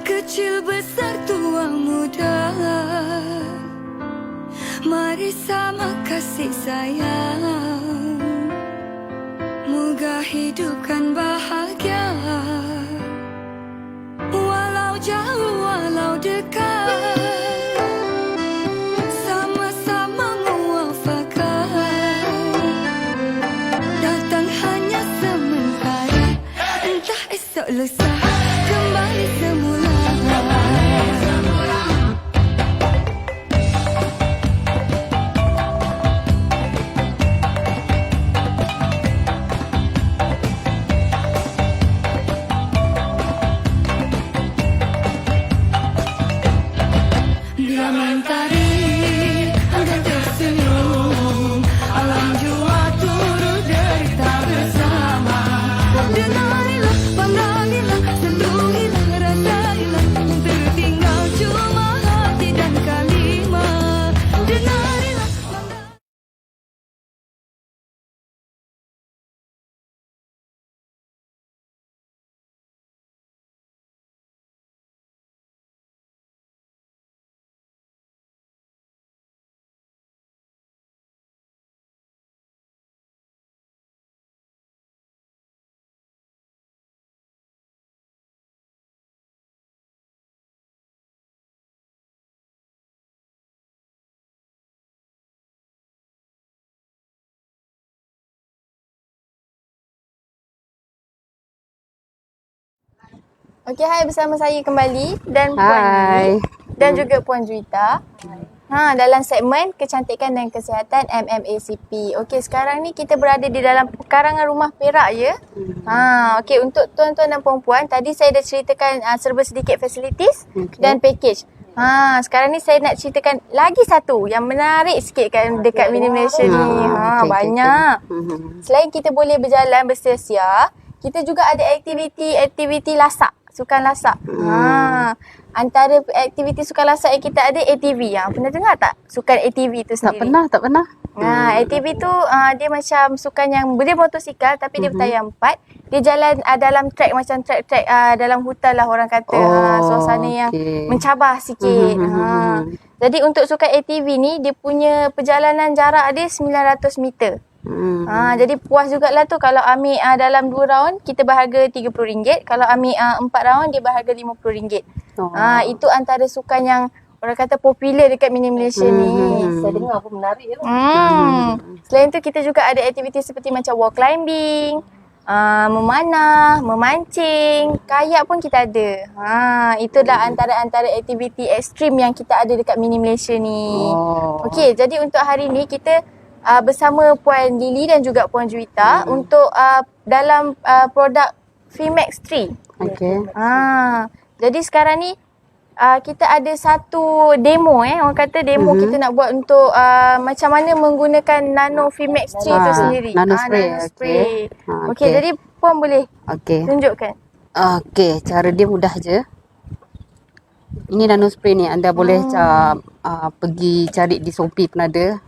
kecil besar tua muda, mari sama kasih sayang, moga hidup kan bahagia. Walau jauh, walau dekat, sama-sama muafakat. Datang hanya sementara, entah esok lusa kembali semula. Bila mentari angkat tersenyum, alam jua turut derita bersama. Denarilah, pandangilah, sentuhilah, rasailah, tertinggal cuma hati dan kalimat. Denarilah, Okey, hai, bersama saya kembali dan Puan Hai. Lily dan juga Puan Juwita. Dalam segmen kecantikan dan kesihatan MMACP. Okey, sekarang ni kita berada di dalam pekarangan Rumah Perak ya. Okey, untuk tuan-tuan dan puan-puan, tadi saya dah ceritakan serba sedikit facilities dan package. Sekarang ni saya nak ceritakan lagi satu yang menarik sikit kan dekat Mini Malaysia ni. Banyak. Selain kita boleh berjalan bersia-sia, kita juga ada aktiviti lasak, sukan lasak. Antara aktiviti sukan lasak yang kita ada ATV. Pernah dengar tak sukan ATV tu Tak sendiri? pernah. ATV tu dia macam sukan yang dia motosikal tapi dia bertayar 4. Dia jalan dalam track macam track dalam hutan lah orang kata. Suasana yang mencabar sikit. Jadi untuk sukan ATV ni dia punya perjalanan jarak dia 900 meter. Jadi puas jugalah tu kalau ambil dalam 2 round kita berharga RM30. Kalau ambil 4 round dia berharga RM50. Itu antara sukan yang orang kata popular dekat Mini Malaysia ni. Saya dengar pun menarik tu. Selain tu kita juga ada aktiviti seperti macam wall climbing, memanah, memancing, kayak pun kita ada. Itulah antara aktiviti ekstrim yang kita ada dekat Mini Malaysia ni. Okey, jadi untuk hari ni kita bersama Puan Lily dan juga Puan Juwita untuk dalam produk Fimax 3. Okay. Jadi sekarang ni kita ada satu demo orang kata demo kita nak buat untuk macam mana menggunakan Nano Fimax 3 tu sendiri. Nano spray. Nano spray. Okay. Okey, jadi Puan boleh tunjukkan. Okey, cara dia mudah je. Ini nano spray ni anda boleh pergi cari di Shopee pun ada.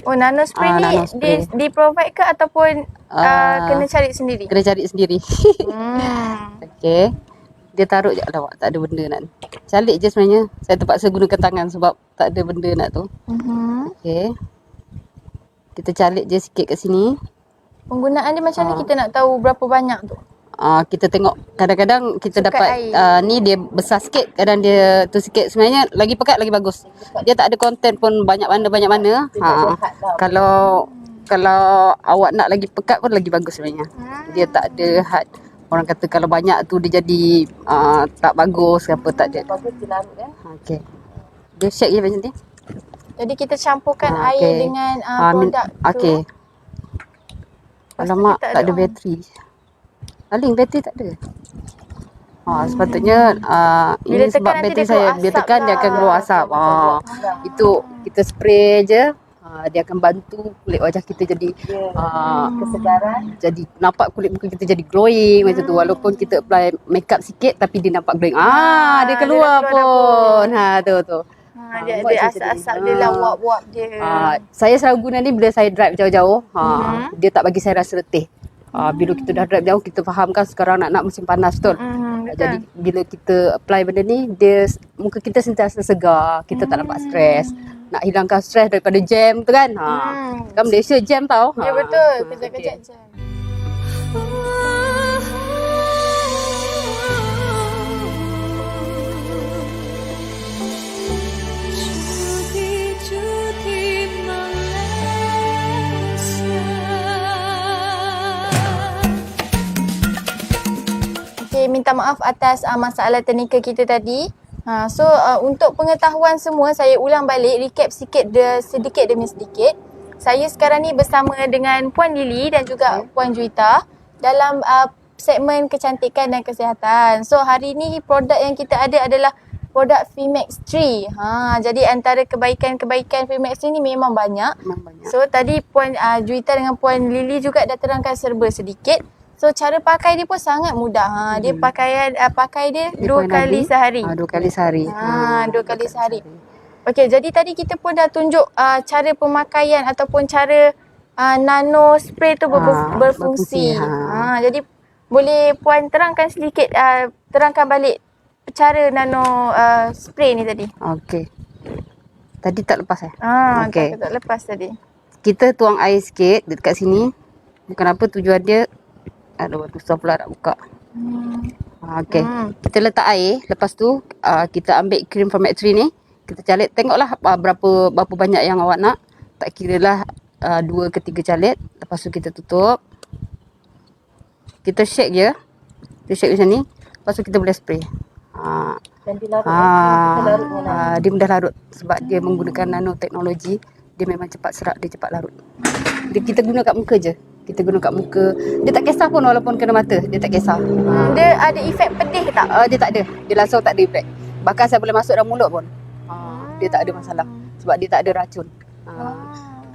Oh, nano spray ni nano spray. di provide ke ataupun kena cari sendiri. Kena cari sendiri. Okey. Dia taruh je. Alamak, tak ada benda nak. Calik je sebenarnya. Saya terpaksa gunakan tangan sebab tak ada benda nak tu. Okey. Kita calik je sikit kat sini. Penggunaan dia macam mana kita nak tahu berapa banyak tu? Kita tengok kadang-kadang kita Sukat dapat ni dia besar sikit, kadang dia tu sikit. Sebenarnya lagi pekat lagi bagus. Dia tak ada konten pun banyak mana. Kalau awak nak lagi pekat pun lagi bagus sebenarnya. Dia tak ada had. Orang kata kalau banyak tu dia jadi tak bagus ke apa, tak ada. Bagus dia larut kan. Okey. Dia shake je macam ni. Jadi kita campurkan air okey. dengan produk tu. Okey. Alamak, kita tak ada on. bateri. Aling bateri tak ada. Sepatutnya Bila ini sebab tekan nanti bateri dia saya keluar dia asap tekan dia akan lah. keluar asap. Itu kita spray je. Dia akan bantu kulit wajah kita jadi Kesegaran. jadi nampak kulit muka kita jadi glowing macam tu, walaupun kita apply makeup sikit tapi dia nampak glowing. Dia keluar dia dah keluar pun. Tu. Dia buat ada macam asap-asap ni. dia lah, wap-wap dia. Saya selalu guna ni bila saya drive jauh-jauh. Dia tak bagi saya rasa letih. Bila kita dah drive jauh, kita faham kan sekarang nak musim panas betul. Jadi bila kita apply benda ni, dia muka kita sentiasa segar, kita tak nampak stres. Nak hilangkan stres daripada jam tu kan. Kan Malaysia jam tau. Ya betul, kejap-kejap je. Cuti-cuti Malaysia. Okay, minta maaf atas masalah teknikal kita tadi. Untuk pengetahuan semua, saya ulang balik, recap sedikit demi sedikit. Saya sekarang ni bersama dengan Puan Lily dan juga Puan Juwita dalam segmen kecantikan dan kesihatan. So hari ni produk yang kita ada adalah produk Vmax 3. Jadi antara kebaikan-kebaikan Vmax 3 ni memang banyak. So tadi Puan Juwita dengan Puan Lily juga dah terangkan serba sedikit. So cara pakai dia pun sangat mudah. Dia pakai dia 2 kali sehari. 2 kali sehari. 2 kali sehari. Okey, jadi tadi kita pun dah tunjuk cara pemakaian ataupun cara nano spray tu berfungsi. Jadi boleh Puan terangkan sedikit, terangkan balik cara nano spray ni tadi. Okey. Tadi tak lepas Okay. Tak lepas tadi. Kita tuang air sikit dekat sini. Bukan apa tujuan dia. Aduh, susah pula nak buka. Okey. Kita letak air. Lepas tu kita ambil cream from factory ni. Kita calit. Tengoklah berapa banyak yang awak nak. Tak kira lah 2 ke 3 calit. Lepas tu kita tutup. Kita shake je. Kita shake macam ni. Lepas tu kita boleh spray. Dan dia larut. Kita larut dengan Dia mudah larut. Sebab dia menggunakan nanoteknologi. Dia memang cepat serak. Dia cepat larut. Kita guna kat muka je. Kita guna kat muka. Dia tak kisah pun walaupun kena mata. Dia tak kisah. Dia ada efek pedih tak? Dia tak ada. Dia langsung tak ada efek. Bahkan saya boleh masuk dalam mulut pun. Dia tak ada masalah. Sebab dia tak ada racun.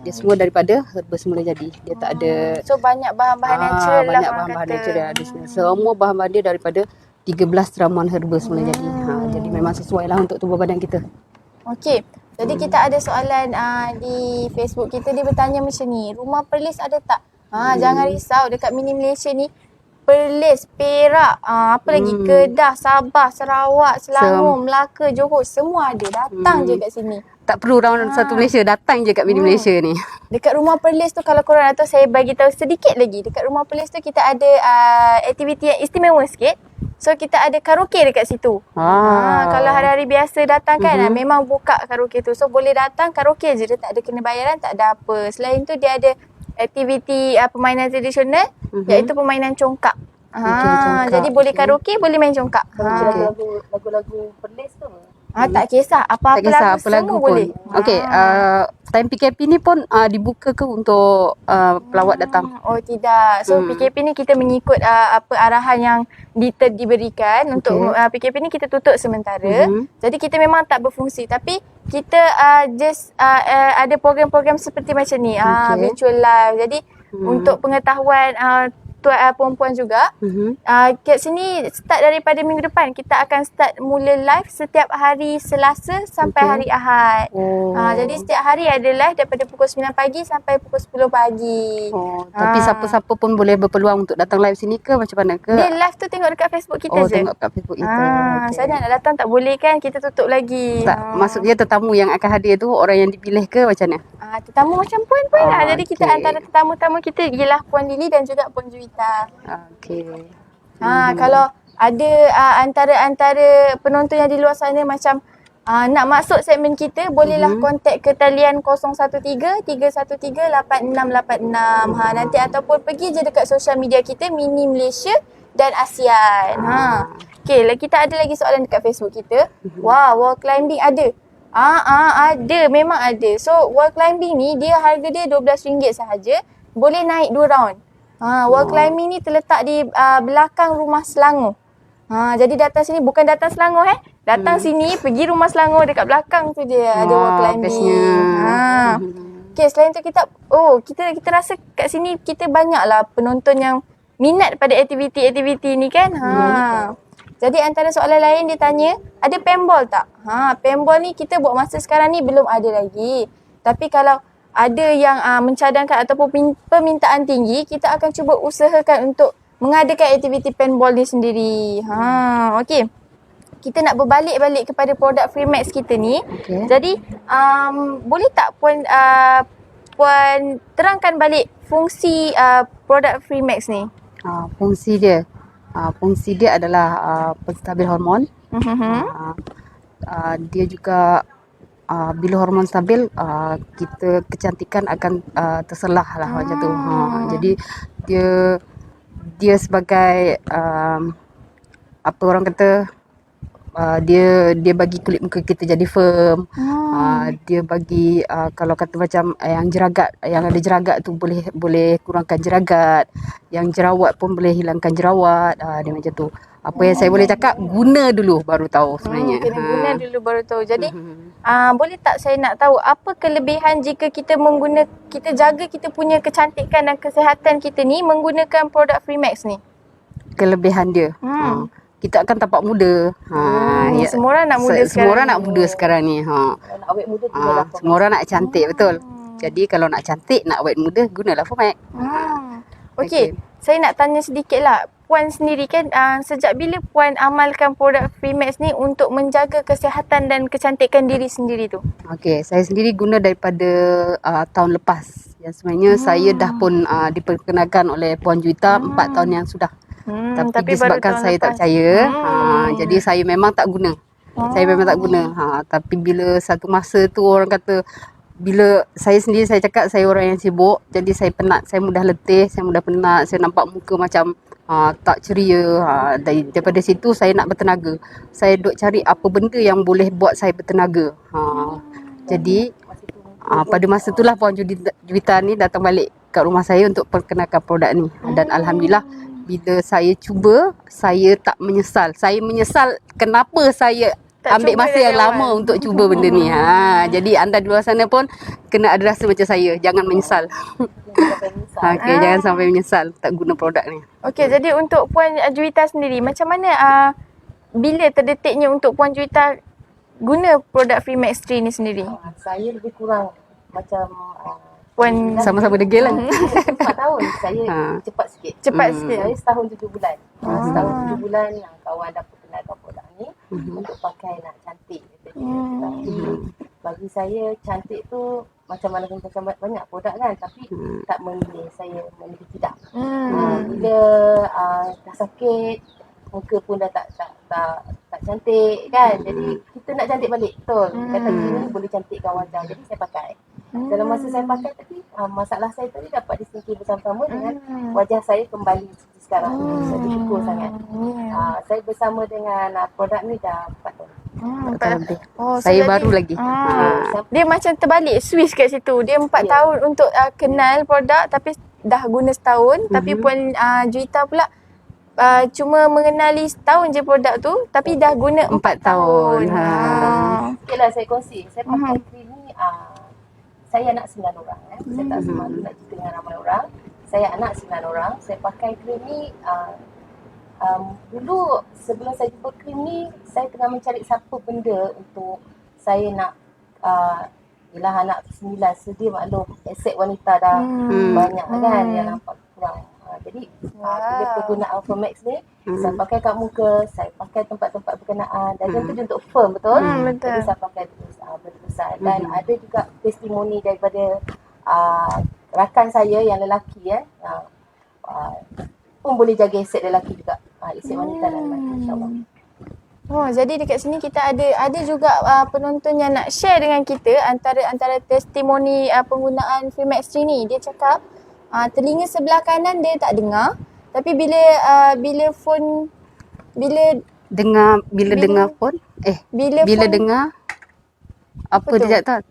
Dia semua daripada herba semula jadi. Dia tak ada. So banyak bahan-bahan natural lah banyak orang bahan-bahan kata. natural ada sini. Semua bahan-bahan dia daripada 13 ramuan herba semula jadi. Jadi memang sesuai lah untuk tubuh badan kita. Okey. Jadi kita ada soalan di Facebook kita. Dia bertanya macam ni. Rumah Perlis ada tak? Jangan risau. Dekat Mini Malaysia ni, Perlis, Perak, apa lagi, Kedah, Sabah, Sarawak, Selangor, Melaka, Johor, semua ada. Datang je kat sini. Tak perlu round satu Malaysia. Datang je kat Mini Malaysia ni. Dekat Rumah Perlis tu, kalau korang nak tahu, saya bagi tahu sedikit lagi. Dekat Rumah Perlis tu kita ada aktiviti yang istimewa sikit. So kita ada karaoke dekat situ. Kalau hari-hari biasa datang kan, memang buka karaoke tu. So boleh datang karaoke je, dia tak ada kena bayaran, tak ada apa. Selain tu dia ada aktiviti permainan tradisional, iaitu permainan congkak. congkak. Jadi boleh karaoke, boleh main congkak. Lagu-lagu Perlis tu. Tak kisah, apa-apa Tak kisah lagu apa lagu semua pun. boleh. Okey, time PKP ni pun dibuka ke untuk pelawat datang? Oh tidak. So PKP ni kita mengikut apa arahan yang diberikan. Untuk PKP ni kita tutup sementara. Jadi kita memang tak berfungsi, tapi kita just ada program-program seperti macam ni, virtual live. Jadi untuk pengetahuan perempuan juga. Kat sini start daripada minggu depan. Kita akan start mula live setiap hari Selasa sampai hari Ahad. Jadi setiap hari ada live daripada pukul 9 pagi sampai pukul 10 pagi. Tapi siapa-siapa pun boleh berpeluang untuk datang live sini ke macam mana ke? Dia live tu tengok dekat Facebook kita je. Tengok kat Facebook kita. Saya nak datang tak boleh kan, kita tutup lagi. Maksudnya tetamu yang akan hadir tu orang yang dipilih ke macam mana? Tetamu macam puan lah. Jadi kita antara tetamu-tetamu kita ialah Puan Lily dan juga Puan Juwita. Okey. Kalau ada antara penonton yang di luar sana macam nak masuk segmen kita, bolehlah kontak ke talian 013-313-8686. Nanti ataupun pergi je dekat sosial media kita, Mini Malaysia dan ASEAN. Okey, kita ada lagi soalan dekat Facebook kita. Wall climbing ada. Ada, memang ada. So wall climbing ni dia harga dia RM12 sahaja. Boleh naik 2 round. Wall climbing ni terletak di belakang rumah Selangor. Jadi datang sini, bukan datang Selangor Datang sini, pergi rumah Selangor, dekat belakang tu je ada wall climbing. Okay, selain tu kita rasa kat sini kita banyaklah penonton yang minat pada aktiviti-aktiviti ni kan. Jadi antara soalan lain dia tanya, ada paintball tak? Paintball ni kita buat masa sekarang ni belum ada lagi. Tapi kalau ada yang mencadangkan ataupun permintaan tinggi, kita akan cuba usahakan untuk mengadakan aktiviti paintball ni sendiri. Okey. Kita nak berbalik kepada produk Freemax kita ni. Jadi boleh tak Puan terangkan balik fungsi produk Freemax ni? Fungsi dia adalah penstabil hormon. Dia juga bila hormon stabil, kita kecantikan akan terselah lah macam tu. Jadi dia sebagai apa orang kata, dia bagi kulit muka kita jadi firm. Dia bagi kalau kata macam yang ada jeragat tu boleh kurangkan jeragat, yang jerawat pun boleh hilangkan jerawat. Dia macam tu. Apa yang saya boleh cakap, guna dulu baru tahu sebenarnya. Kena guna dulu baru tahu. Jadi boleh tak saya nak tahu apa kelebihan jika kita jaga kita punya kecantikan dan kesihatan kita ni menggunakan produk Freemax ni? Kelebihan dia. Kita akan tampak muda. Semua orang nak muda sekarang. Semua orang nak muda sekarang ni. Nak awet muda gunalah Semua orang nak cantik, betul. Jadi kalau nak cantik, nak awet muda, gunalah Freemax. Okey, saya nak tanya sedikit lah. Puan sendiri kan, sejak bila Puan amalkan produk Freemax ni untuk menjaga kesihatan dan kecantikan diri sendiri tu? Okey, saya sendiri guna daripada tahun lepas. Yang sebenarnya saya dah pun diperkenalkan oleh Puan Juwita 4 tahun yang sudah. Tapi disebabkan saya tak percaya, jadi saya memang tak guna. Saya memang tak guna. Tapi bila satu masa tu orang kata, bila saya sendiri saya cakap saya orang yang sibuk, jadi saya penat, saya mudah letih, saya mudah penat, saya nampak muka macam tak ceria. Daripada situ saya nak bertenaga. Saya duk cari apa benda yang boleh buat saya bertenaga. Jadi pada masa itulah Puan Juwita ni datang balik kat rumah saya untuk perkenalkan produk ni. Dan alhamdulillah bila saya cuba, saya tak menyesal. Saya menyesal kenapa saya ambil masa yang lama untuk cuba benda ni. Jadi anda di luar sana pun kena ada rasa macam saya. Jangan menyesal. Okey, jangan sampai menyesal tak guna produk ni. Okey, jadi untuk Puan Juwita sendiri, macam mana bila terdetiknya untuk Puan Juwita guna produk Freemax 3 ni sendiri? Saya lebih kurang macam Puan Sama-sama degil lah. 4 tahun saya cepat sikit. Saya setahun 7 bulan. Setahun 7 bulan kawan dah perkenalkan produk ni untuk pakai nak cantik. Bagi saya cantik tu macam mana pun banyak produk kan, tapi tak memilih saya memilih tidak. Bila dah sakit, muka pun dah tak cantik kan. Jadi kita nak cantik balik, betul. Kata gini boleh cantikkan wajah. Jadi saya pakai. Dalam masa saya pakai tadi, masalah saya tadi dapat disingkir bersama-sama dengan wajah saya kembali seperti sekarang. Saya bersyukur sangat. Saya bersama dengan produk ni dah 4 tahun. Saya baru lagi. Dia macam terbalik, switch kat situ. Dia 4 tahun untuk kenal produk tapi dah guna setahun. Tapi Puan Juwita pula cuma mengenali setahun je produk tu tapi dah guna 4 tahun. Okeylah, saya kongsi. Saya pakai krim ni, saya nak 9 orang. Saya tak sempat nak cerita dengan ramai orang. saya anak 9 orang. Saya pakai krim ni dulu sebelum saya jumpa krim ni, saya tengah mencari satu benda untuk saya nak ialah anak 9, sedia maklum aset wanita dah banyak kan yang nampak kurang. Jadi bila penggunaan Firmax ni saya pakai kat muka, saya pakai tempat-tempat berkenaan dan tentu dia untuk firm, betul? Betul. Jadi saya pakai terus berterusan dan ada juga testimoni daripada rakan saya yang lelaki pun boleh jaga aset lelaki juga. Aset wanita dan lelaki, insyaAllah. Oh, jadi dekat sini kita ada juga penonton yang nak share dengan kita antara testimoni penggunaan Firmax 3 ni. Dia cakap telinga sebelah kanan dia tak dengar, tapi bila dengar phone bila dengar apa dia cakap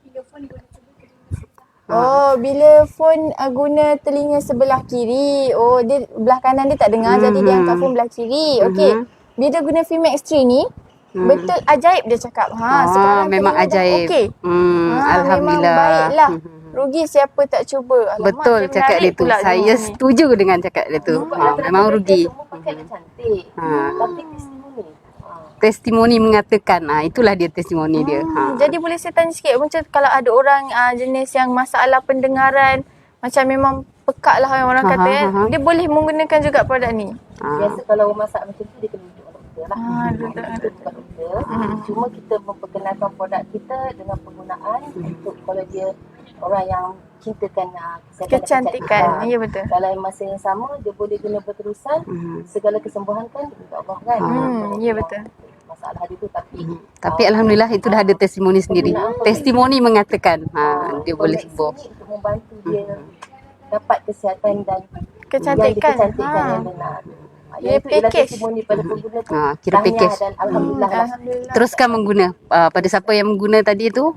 bila phone guna telinga sebelah kiri. Oh, dia belah kanan dia tak dengar, jadi dia angkat phone belah kiri. Okey. Bila guna Firmax 3 ni betul ajaib dia cakap. Sekarang memang telinga dah ajaib. okey. Alhamdulillah. Memang baiklah. Rugi siapa tak cuba. Alamak, Betul saya cakap menarik dia tu. pula Saya semua ni. setuju dengan cakap dia tu. Memang rugi. Semua pakai dah cantik. Tapi testimoni. Testimoni mengatakan, itulah dia testimoni dia. Jadi boleh saya tanya sikit, macam kalau ada orang jenis yang masalah pendengaran, macam memang pekak lah yang orang kata kan, dia boleh menggunakan juga produk ni. Biasa kalau masak macam tu dia kena rujuk doktor lah. Doktor. Kita bukan doktor. Cuma kita memperkenalkan produk kita dengan penggunaan untuk kalau dia orang yang cintakan Kecantikan. Ya, betul. Kalau masa yang sama dia boleh guna berterusan, segala kesembuhan kan daripada Allah kan. Ya, betul. Masalah dia tu Tapi Alhamdulillah itu dah ada testimoni sendiri. Testimoni mengatakan dia boleh sembuh. untuk membantu dia dapat kesihatan dan Kecantikan. yang benar. Dia Itu ialah package. testimoni pada pengguna tu. Kira Tahniah package. dan Alhamdulillah. Alhamdulillah. Teruskan mengguna. Pada siapa yang mengguna tadi tu,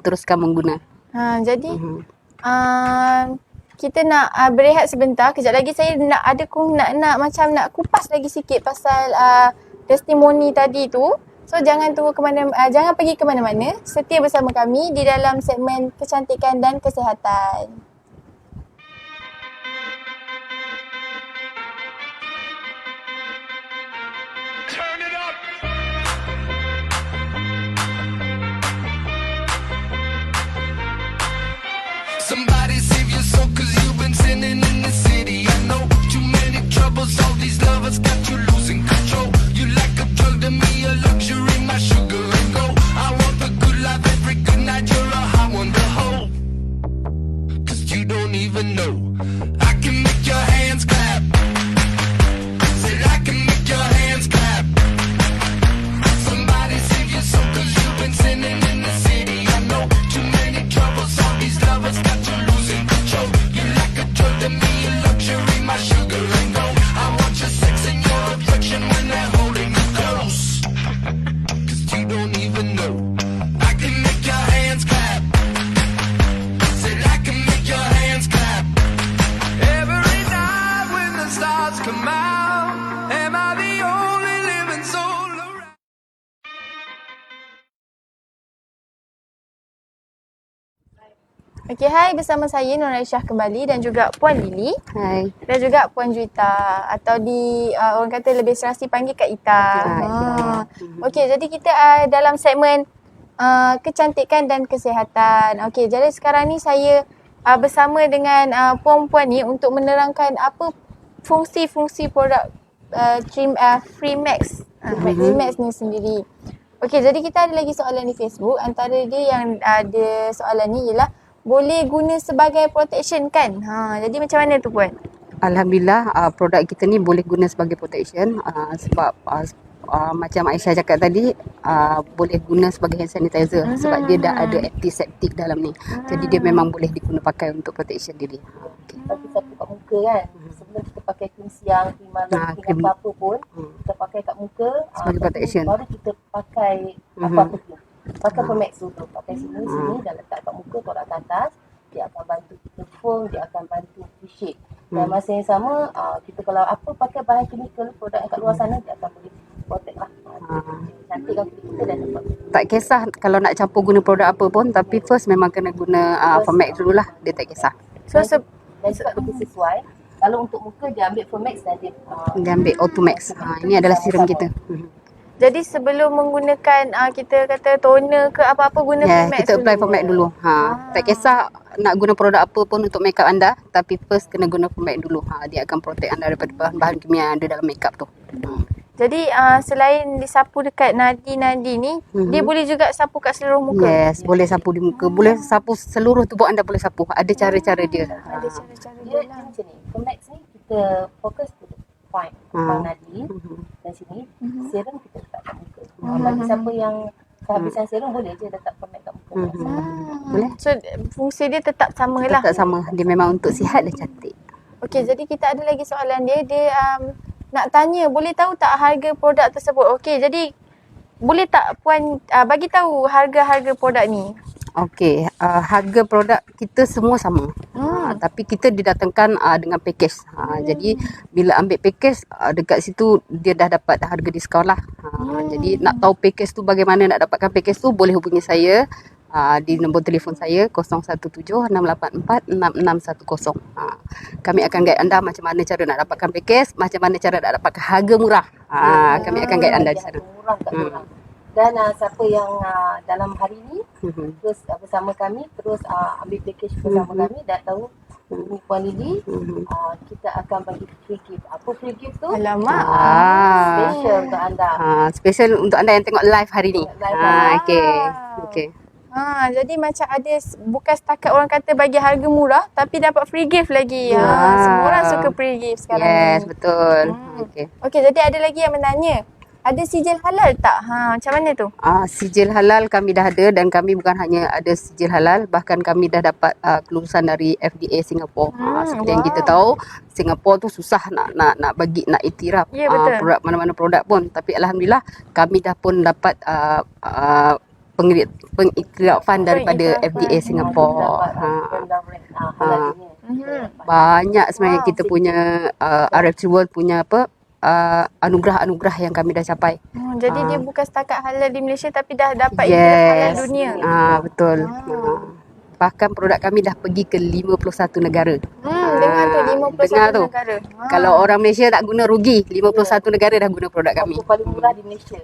teruskan mengguna. Jadi kita nak berehat sebentar. Kejap lagi saya nak macam nak kupas lagi sikit pasal testimoni tadi tu. So jangan jangan pergi ke mana-mana. Setia bersama kami di dalam segmen kecantikan dan kesihatan. Somebody save your soul, cause you've been sinning in the city. I know too many troubles, all these lovers got you losing control. You like a drug to me, a luxury, my sugar and gold. I want the good life every good night, you're a high one to hold. Cause you don't even know I can make your hands clap. Said I can make your hands clap. Somebody save your soul, cause you've been sinning in the city. I know too many troubles, all these lovers got you losing control. You like a drug to me, a luxury, my sugar and gold. I want your sex and your affection when they're holding you close. Cause you don't even know I can make your hands clap. Said I can make your hands clap. Every night when the stars come out, am I the only living soul around? Okey, hai, bersama saya Nur Aisyah kembali dan juga Puan Lily Hai. dan juga Puan Juita atau orang kata lebih serasi panggil Kak Ita. Okey, jadi kita dalam segmen kecantikan dan kesihatan. Okey, jadi sekarang ni saya bersama dengan puan-puan ni untuk menerangkan apa fungsi-fungsi produk Firmax. Firmax ni sendiri. Okey, jadi kita ada lagi soalan di Facebook. Antara dia yang ada soalan ni ialah boleh guna sebagai protection kan? Jadi macam mana tu Puan? Alhamdulillah produk kita ni boleh guna sebagai protection sebab macam Aisyah cakap tadi boleh guna sebagai hand sanitizer sebab dia dah ada antiseptik dalam ni. Jadi dia memang boleh diguna pakai untuk protection diri. Bagi sapu kat muka kan. Sebelum kita pakai krim siang, krim malam, krim apa pun, kita pakai kat muka. Sebagai protection. Baru kita pakai apa-apa krim. Pakai Firmax dulu. Pakai sini dan letak kat muka, tolak ke atas. Dia akan bantu kita foam, dia akan bantu reshape. Dan masa yang sama, kita kalau apa pakai bahan chemical, produk yang kat luar sana, dia akan boleh protect lah. Cantikkan kulit kita dan tempat. Tak kisah kalau nak campur guna produk apa pun, tapi first memang kena guna Firmax dulu lah. Dia tak kisah. So Dan juga lebih sesuai. Kalau untuk muka dia ambil Firmax dan Dia ambil Automax. Ini adalah serum kita. Jadi sebelum menggunakan kita kata toner ke apa-apa guna Ya, Firmax kita apply Firmax dulu. Tak kisah nak guna produk apa pun untuk makeup anda, tapi first kena guna Firmax dulu. Dia akan protect anda daripada bahan-bahan kimia yang ada dalam makeup tu. Jadi selain disapu dekat nadi-nadi ni, dia boleh juga sapu kat seluruh muka. Yes, boleh sapu di muka, boleh sapu seluruh tubuh anda, boleh sapu. Ada cara-cara dia. Ada cara-cara dia macam ni. Firmax ni kita fokus to the point. Nadi dan sini serum kita letak kat muka. Bagi siapa yang kehabisan serum boleh je letak Firmax kat muka. Boleh? So fungsi dia tetap sama lah. Tak sama. Dia memang untuk sihat dan cantik. Okey, jadi kita ada lagi soalan dia. Dia nak tanya, boleh tahu tak harga produk tersebut? Okey, jadi boleh tak Puan bagi tahu harga-harga produk ni? Okey, harga produk kita semua sama. Tapi kita didatangkan dengan package. Jadi bila ambil package dekat situ dia dah dapat harga diskaun lah. Jadi nak tahu package tu bagaimana nak dapatkan package tu, boleh hubungi saya di nombor telefon saya 0176846610. Kami akan guide anda macam mana cara nak dapatkan package, macam mana cara nak dapatkan harga murah. Kami akan guide anda di sana. Murah kat orang. Dan siapa yang dalam hari ni terus bersama kami, terus ambil package bersama kami, dah tahu ini Puan Lily, kita akan bagi free gift. Apa free gift tu? Alamak. Special untuk anda. Special untuk anda yang tengok live hari ni. Okey. Jadi macam ada bukan setakat orang kata bagi harga murah tapi dapat free gift lagi. Semua orang suka free gift sekarang Yes, ni. betul. Okey, jadi ada lagi yang menanya. Ada sijil halal tak? Macam mana tu? Sijil halal kami dah ada, dan kami bukan hanya ada sijil halal, bahkan kami dah dapat kelulusan dari FDA Singapura. Seperti yang kita tahu, Singapura tu susah nak bagi, nak iktiraf Ya, betul. produk mana-mana produk pun. Tapi alhamdulillah kami dah pun dapat pengiktirafan daripada FDA Singapura. Banyak sebenarnya kita punya RFC World punya anugerah-anugerah yang kami dah capai. Jadi dia bukan setakat halal di Malaysia tapi dah dapat iktiraf halal dunia. Betul. Bahkan produk kami dah pergi ke 51 negara. Dengar tu 51 dengar tu. negara. Kalau orang Malaysia tak guna rugi, 51 negara dah guna produk kami. Paling murah di Malaysia.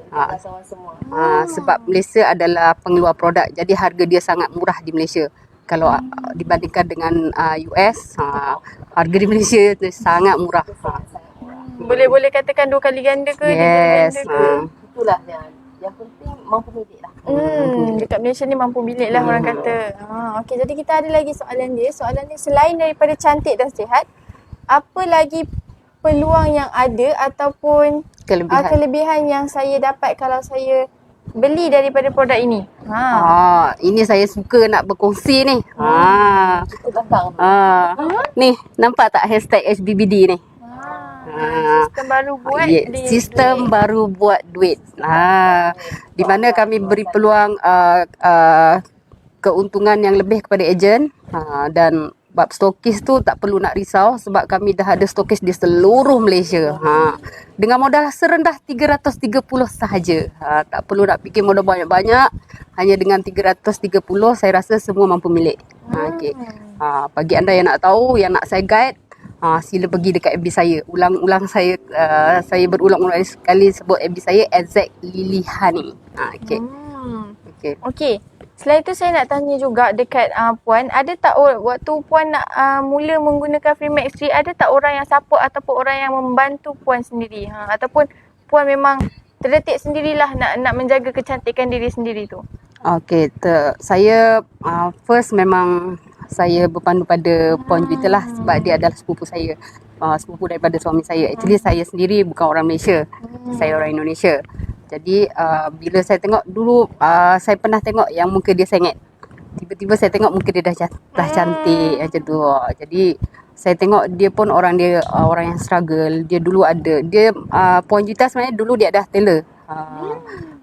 Semua. Sebab Malaysia adalah pengeluar produk, jadi harga dia sangat murah di Malaysia. Kalau dibandingkan dengan US, harga di Malaysia tu sangat murah. Boleh katakan 2 kali ganda ke? Yes. 3 kali ganda ke? Itulah yang penting mampu milik lah. Dekat Malaysia ni mampu bilik lah orang kata. Okey, jadi kita ada lagi soalan dia. Soalan dia, selain daripada cantik dan sihat, apa lagi peluang yang ada ataupun kelebihan yang saya dapat kalau saya beli daripada produk ini? Ini saya suka nak berkongsi ni. Kita belakang. Ni, nampak tak hashtag HBBD ni? Sistem baru buat sistem baru buat duit. Di mana kami beri peluang keuntungan yang lebih kepada ejen, dan bab stokis tu tak perlu nak risau sebab kami dah ada stokis di seluruh Malaysia. Dengan modal serendah 330 sahaja. Tak perlu nak fikir modal banyak-banyak. Hanya dengan 330 saya rasa semua mampu milik. Okey. Bagi anda yang nak tahu, yang nak saya guide, sila pergi dekat FB saya. Ulang-ulang saya berulang-ulang sekali sebut FB saya @Lilihani. Okey. Selain itu saya nak tanya juga dekat Puan, ada tak waktu Puan nak mula menggunakan Freemax 3, ada tak orang yang support ataupun orang yang membantu Puan sendiri? Ataupun Puan memang terdetik sendirilah nak menjaga kecantikan diri sendiri tu? Okey, saya first memang saya berpandu pada Puan Juwita lah sebab dia adalah sepupu saya. Sepupu daripada suami saya. Actually saya sendiri bukan orang Malaysia. Saya orang Indonesia. Jadi bila saya tengok dulu, saya pernah tengok yang muka dia sengit. Tiba-tiba saya tengok muka dia dah cantik macam tu. Jadi saya tengok dia pun orang yang struggle. Dia dulu ada, Puan Juwita sebenarnya dulu dia ada tailor.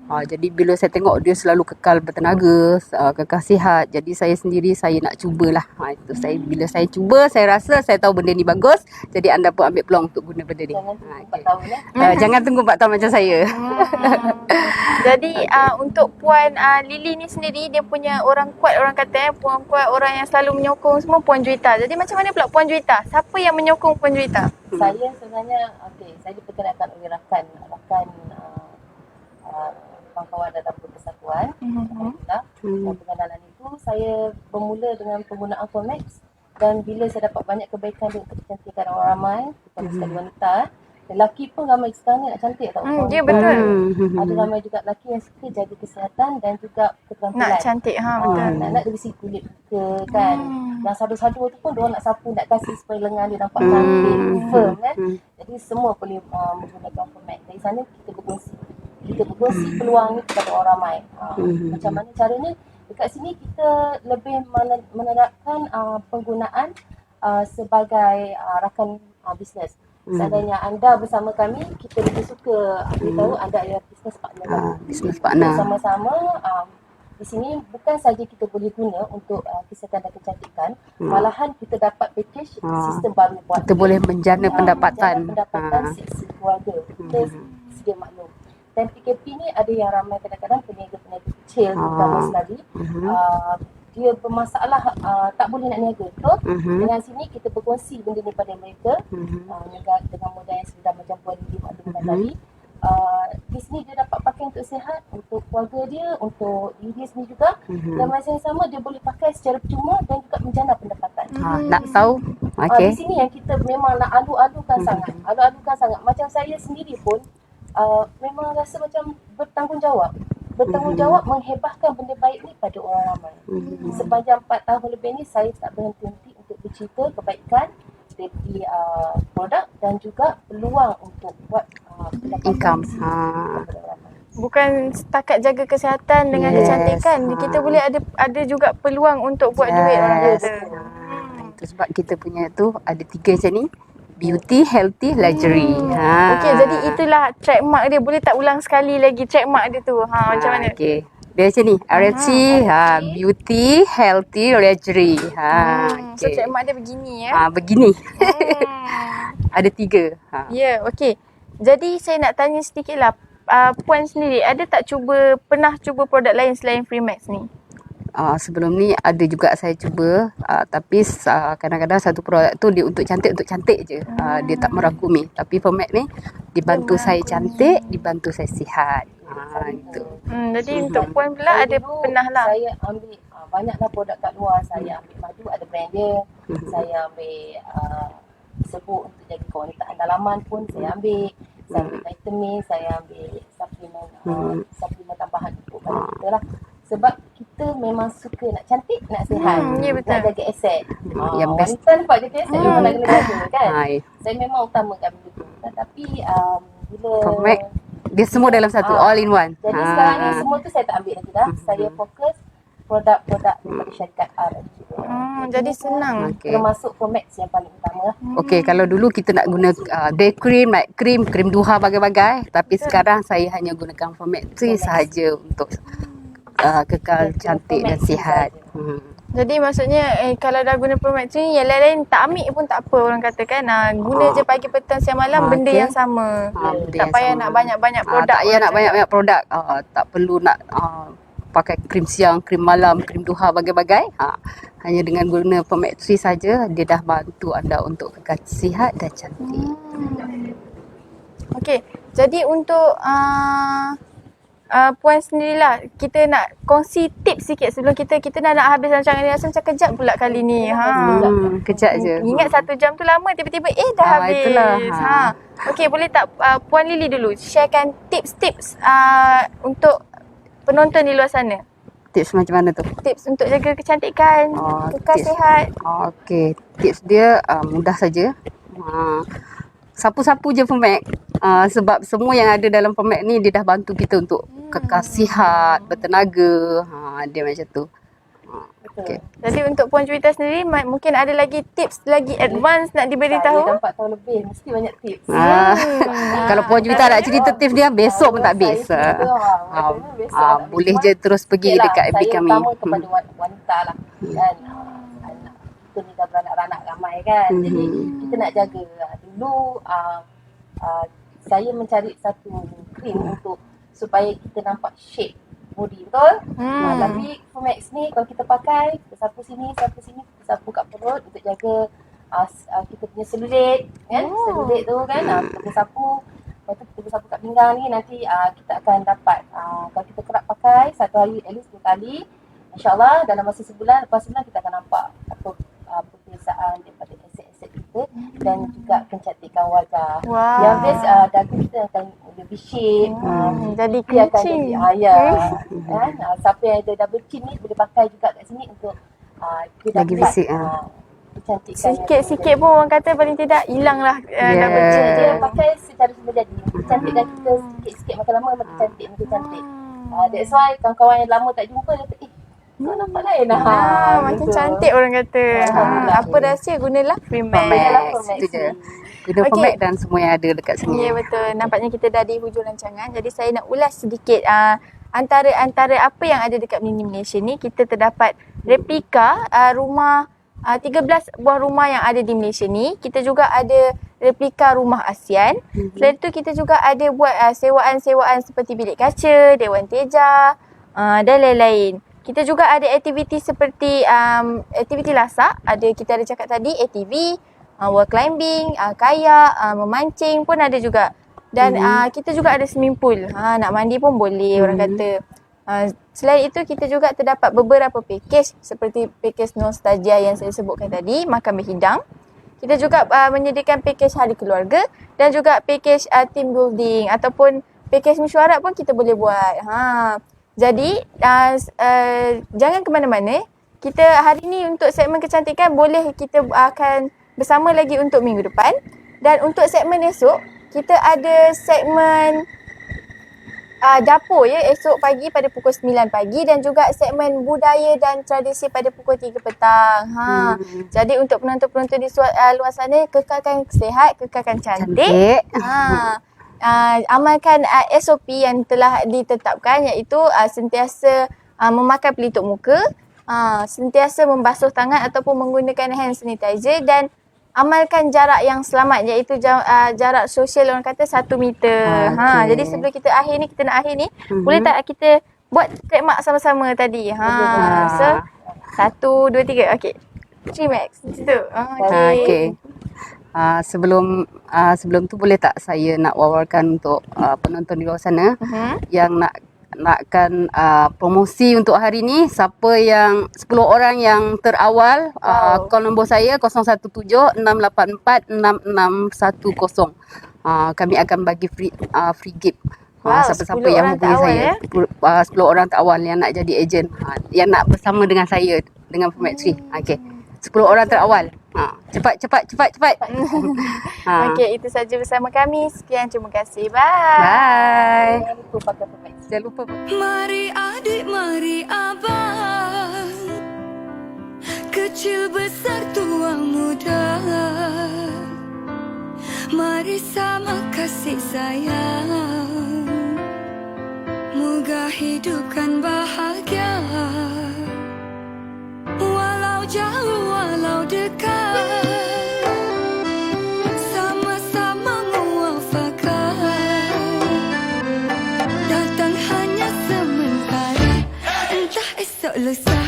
Jadi bila saya tengok dia selalu kekal bertenaga, kekal sihat, jadi saya sendiri saya nak cubalah. Itu bila saya cuba, saya rasa saya tahu benda ni bagus, jadi anda pun ambil peluang untuk guna benda ni. Jangan tunggu 4 tahun Jangan tunggu 4 tahun macam saya. Jadi untuk Puan Lily ni sendiri, dia punya orang kuat, orang kata Puan kuat, orang yang selalu menyokong semua Puan Juwita. Jadi macam mana pula Puan Juwita? Siapa yang menyokong Puan Juwita? Saya sebenarnya saya diperkenalkan oleh rakan kawan-kawan dalam persatuan. Alhamdulillah. Dan pengenalan itu saya bermula dengan penggunaan Formex, dan bila saya dapat banyak kebaikan untuk kecantikan orang ramai, bukan sekali wanita, lelaki pun ramai sekarang ni nak cantik tau. Ya betul. Ada ramai juga lelaki yang suka jaga kesihatan dan juga keterampilan. Nak cantik, betul. Nak bersih kulit muka kan. Yang sadu-sadu tu pun diorang nak sapu, nak kasih supaya lengan dia nampak cantik, firm kan. Jadi semua boleh menggunakan Formex. Dari sana kita berkongsi peluang ni kepada orang ramai. Macam mana caranya? Dekat sini kita lebih menerapkan penggunaan sebagai rakan bisnes. Seandainya anda bersama kami, kita lebih suka beritahu anda adalah bisnes partner. Bisnes partner. Sama-sama di sini bukan saja kita boleh guna untuk kesihatan dan kecantikan, malahan kita dapat package sistem baru buat. Kita boleh menjana pendapatan. Sisi keluarga. Kita sedia maklum. Dan PKP ni ada yang ramai kadang-kadang peniaga-peniaga kecil terutama sekali. Dia bermasalah tak boleh nak niaga, betul? Dengan sini kita berkongsi benda ni pada mereka dengan modal yang sudah macam Puan Lily maklumkan tadi. Di sini dia dapat pakai untuk sihat, untuk keluarga dia, untuk diri dia sendiri juga. Dan masa yang sama dia boleh pakai secara percuma dan juga menjana pendapatan. Nak tahu? Di sini yang kita memang nak alu-alukan sangat. Macam saya sendiri pun memang rasa macam bertanggungjawab menghebahkan benda baik ni pada orang ramai. Sepanjang 4 tahun lebih ni saya tak berhenti untuk bercerita kebaikan dari produk dan juga peluang untuk buat income. Bukan setakat jaga kesihatan dengan kecantikan, kita boleh ada juga peluang untuk buat duit orang kata. Itu sebab kita punya tu ada 3 macam ni. Beauty, healthy, luxury. Okey, jadi itulah trademark dia. Boleh tak ulang sekali lagi trademark dia tu? Macam mana? Okey. Dia macam ni. RFC, beauty, healthy, luxury. So trademark dia begini Begini. Ada 3. Ya, okey. Jadi saya nak tanya sedikit lah. Puan sendiri ada tak pernah cuba produk lain selain Freemax ni? Sebelum ni ada juga saya cuba, tapi kadang-kadang satu produk tu dia untuk cantik je. Dia tak merangkumi. Tapi Formex ni dibantu saya cantik, dibantu saya sihat. Itu. Jadi untuk Puan pula ada pernah lah. Saya ambil banyaklah produk kat luar. Saya ambil madu, ada brand dia. Saya ambil serbuk untuk jaga kewanitaan dalaman pun saya ambil. Saya ambil vitamin, saya ambil suplemen tambahan untuk badan kita lah. Sebab kita memang suka nak cantik, nak sihat, ya betul. nak jaga aset. Yang best. Wanita nampak jaga aset, dia nak kena jaga kan. Saya memang utamakan benda tu. Tapi bila Formex, dia semua dalam satu, all in one. jadi sekarang ni semua tu saya tak ambil lagi dah. Saya fokus produk-produk daripada syarikat R. Jadi senang. Termasuk Formex yang paling utama lah. Okey, kalau dulu kita nak guna day cream, night cream, krim duha bagai-bagai, tapi sekarang saya hanya gunakan Formex sahaja untuk kekal cantik dan sihat. Jadi maksudnya kalau dah guna Formex ni, yang lain-lain tak ambil pun tak apa orang kata kan. Guna je pagi, petang, siang, malam benda yang sama. Tak payah nak banyak-banyak produk. Tak payah nak banyak-banyak produk. Tak perlu nak pakai krim siang, krim malam, krim duha bagai-bagai. Hanya dengan guna Formex saja dia dah bantu anda untuk kekal sihat dan cantik. Okey. Jadi untuk Puan sendirilah, kita nak kongsi tips sikit sebelum kita dah nak habis rancangan ni. Rasa macam kejap pula kali ni. Kejap je. Ingat 1 jam tu lama, tiba-tiba dah habis. Itulah. Okey, boleh tak Puan Lily dulu sharekan tips-tips untuk penonton di luar sana? Tips macam mana tu? Tips untuk jaga kecantikan, kekal sihat. Okey, tips dia mudah saja. Sapu-sapu je Formex. Sebab semua yang ada dalam Formex ni dia dah bantu kita untuk kekal sihat, bertenaga. Dia macam tu. Okey. Jadi untuk Puan Juwita sendiri mungkin ada lagi tips lagi advance nak Saya diberitahu? dah 4 tahun lebih, mesti banyak tips. Kalau Puan Juwita nak cerita tips dia besok pun tak habis. Boleh je terus pergi dekat FB kami. Saya utama kepada wanita lah kan. Anak kita ni dah beranak-beranak ramai kan. Jadi kita nak jaga. Dulu saya mencari satu krim untuk supaya kita nampak shape body, betul? Tapi Fumax ni kalau kita pakai, kita sapu sini, kita sapu kat perut untuk jaga kita punya selulit kan. Selulit tu kan, kita sapu. Lepas tu kita sapu kat pinggang ni, nanti kita akan dapat kalau kita kerap pakai satu hari at least 2 kali, InsyaAllah dalam masa sebulan, lepas sebulan kita akan nampak apa perbezaan daripada aset-aset kita dan juga kecantikan wajah. Wow. Yang best dagu kita akan lebih shape. Jadi Dia akan kencing. jadi kan. Siapa yang ada double chin ni boleh pakai juga kat sini untuk kita Lagi dapat, bersih, kecantikan Sikit-sikit pun orang kata paling tidak hilang lah double chin. dia pakai secara semua jadi. Kecantikan kita sikit-sikit makin lama makin cantik. That's why kawan-kawan yang lama tak jumpa dia kata, kau nampak lain lah. Makin Betul. cantik orang kata. Alhamdulillah. Apa rahsia? Gunalah Freemax. Fumax. Itu je. Guna Okey. Fumax dan semua yang ada dekat sini. Ya betul. Nampaknya kita dah di hujung rancangan. Jadi saya nak ulas sedikit antara apa yang ada dekat Mini Malaysia ni. Kita terdapat replika rumah 13 buah rumah yang ada di Malaysia ni. Kita juga ada replika rumah ASEAN. Selain itu kita juga ada buat sewaan-sewaan seperti bilik kaca, Dewan Teja dan lain-lain. Kita juga ada aktiviti seperti aktiviti lasak. Kita ada cakap tadi ATV, wall climbing, kayak, memancing pun ada juga. Dan kita juga ada swimming pool. Nak mandi pun boleh orang kata. Selain itu kita juga terdapat beberapa package seperti package nostalgia yang saya sebutkan tadi, makan berhidang. Kita juga menyediakan package hari keluarga dan juga package team building ataupun package mesyuarat pun kita boleh buat. Jadi jangan ke mana-mana. Kita hari ni untuk segmen kecantikan boleh kita akan bersama lagi untuk minggu depan. Dan untuk segmen esok kita ada segmen dapur ya, esok pagi pada pukul 9 pagi dan juga segmen budaya dan tradisi pada pukul 3 petang. Jadi untuk penonton-penonton di luar sana, kekalkan sihat, kekalkan cantik. Amalkan SOP yang telah ditetapkan iaitu sentiasa memakai pelitup muka, sentiasa membasuh tangan ataupun menggunakan hand sanitizer dan amalkan jarak yang selamat iaitu jarak sosial orang kata 1 meter. Jadi sebelum kita nak akhir ni, boleh tak kita buat trademark sama-sama tadi? So 1 2 3. Okey. Freemax. Situ. Okey. Sebelum tu boleh tak saya nak wawarkan untuk penonton di luar sana yang nakkan promosi untuk hari ni, siapa yang 10 orang yang terawal call nombor saya 0176846610. Kami akan bagi free gift. Siapa-siapa 10 yang orang hubungi terawal, saya 10 orang terawal yang nak jadi ejen, yang nak bersama dengan saya dengan Fumax 3. Okey. 10 orang terawal. Cepat. Okey, itu saja bersama kami. Sekian, terima kasih. Bye. Bye. Jangan lupa pakai Fumax. Jangan lupa. Mari adik, mari abang, kecil besar tua muda, mari sama kasih sayang, moga hidup kan bahagia. Walau jauh, walau dekat, sama-sama muafakat. Datang hanya sementara, entah esok lusa.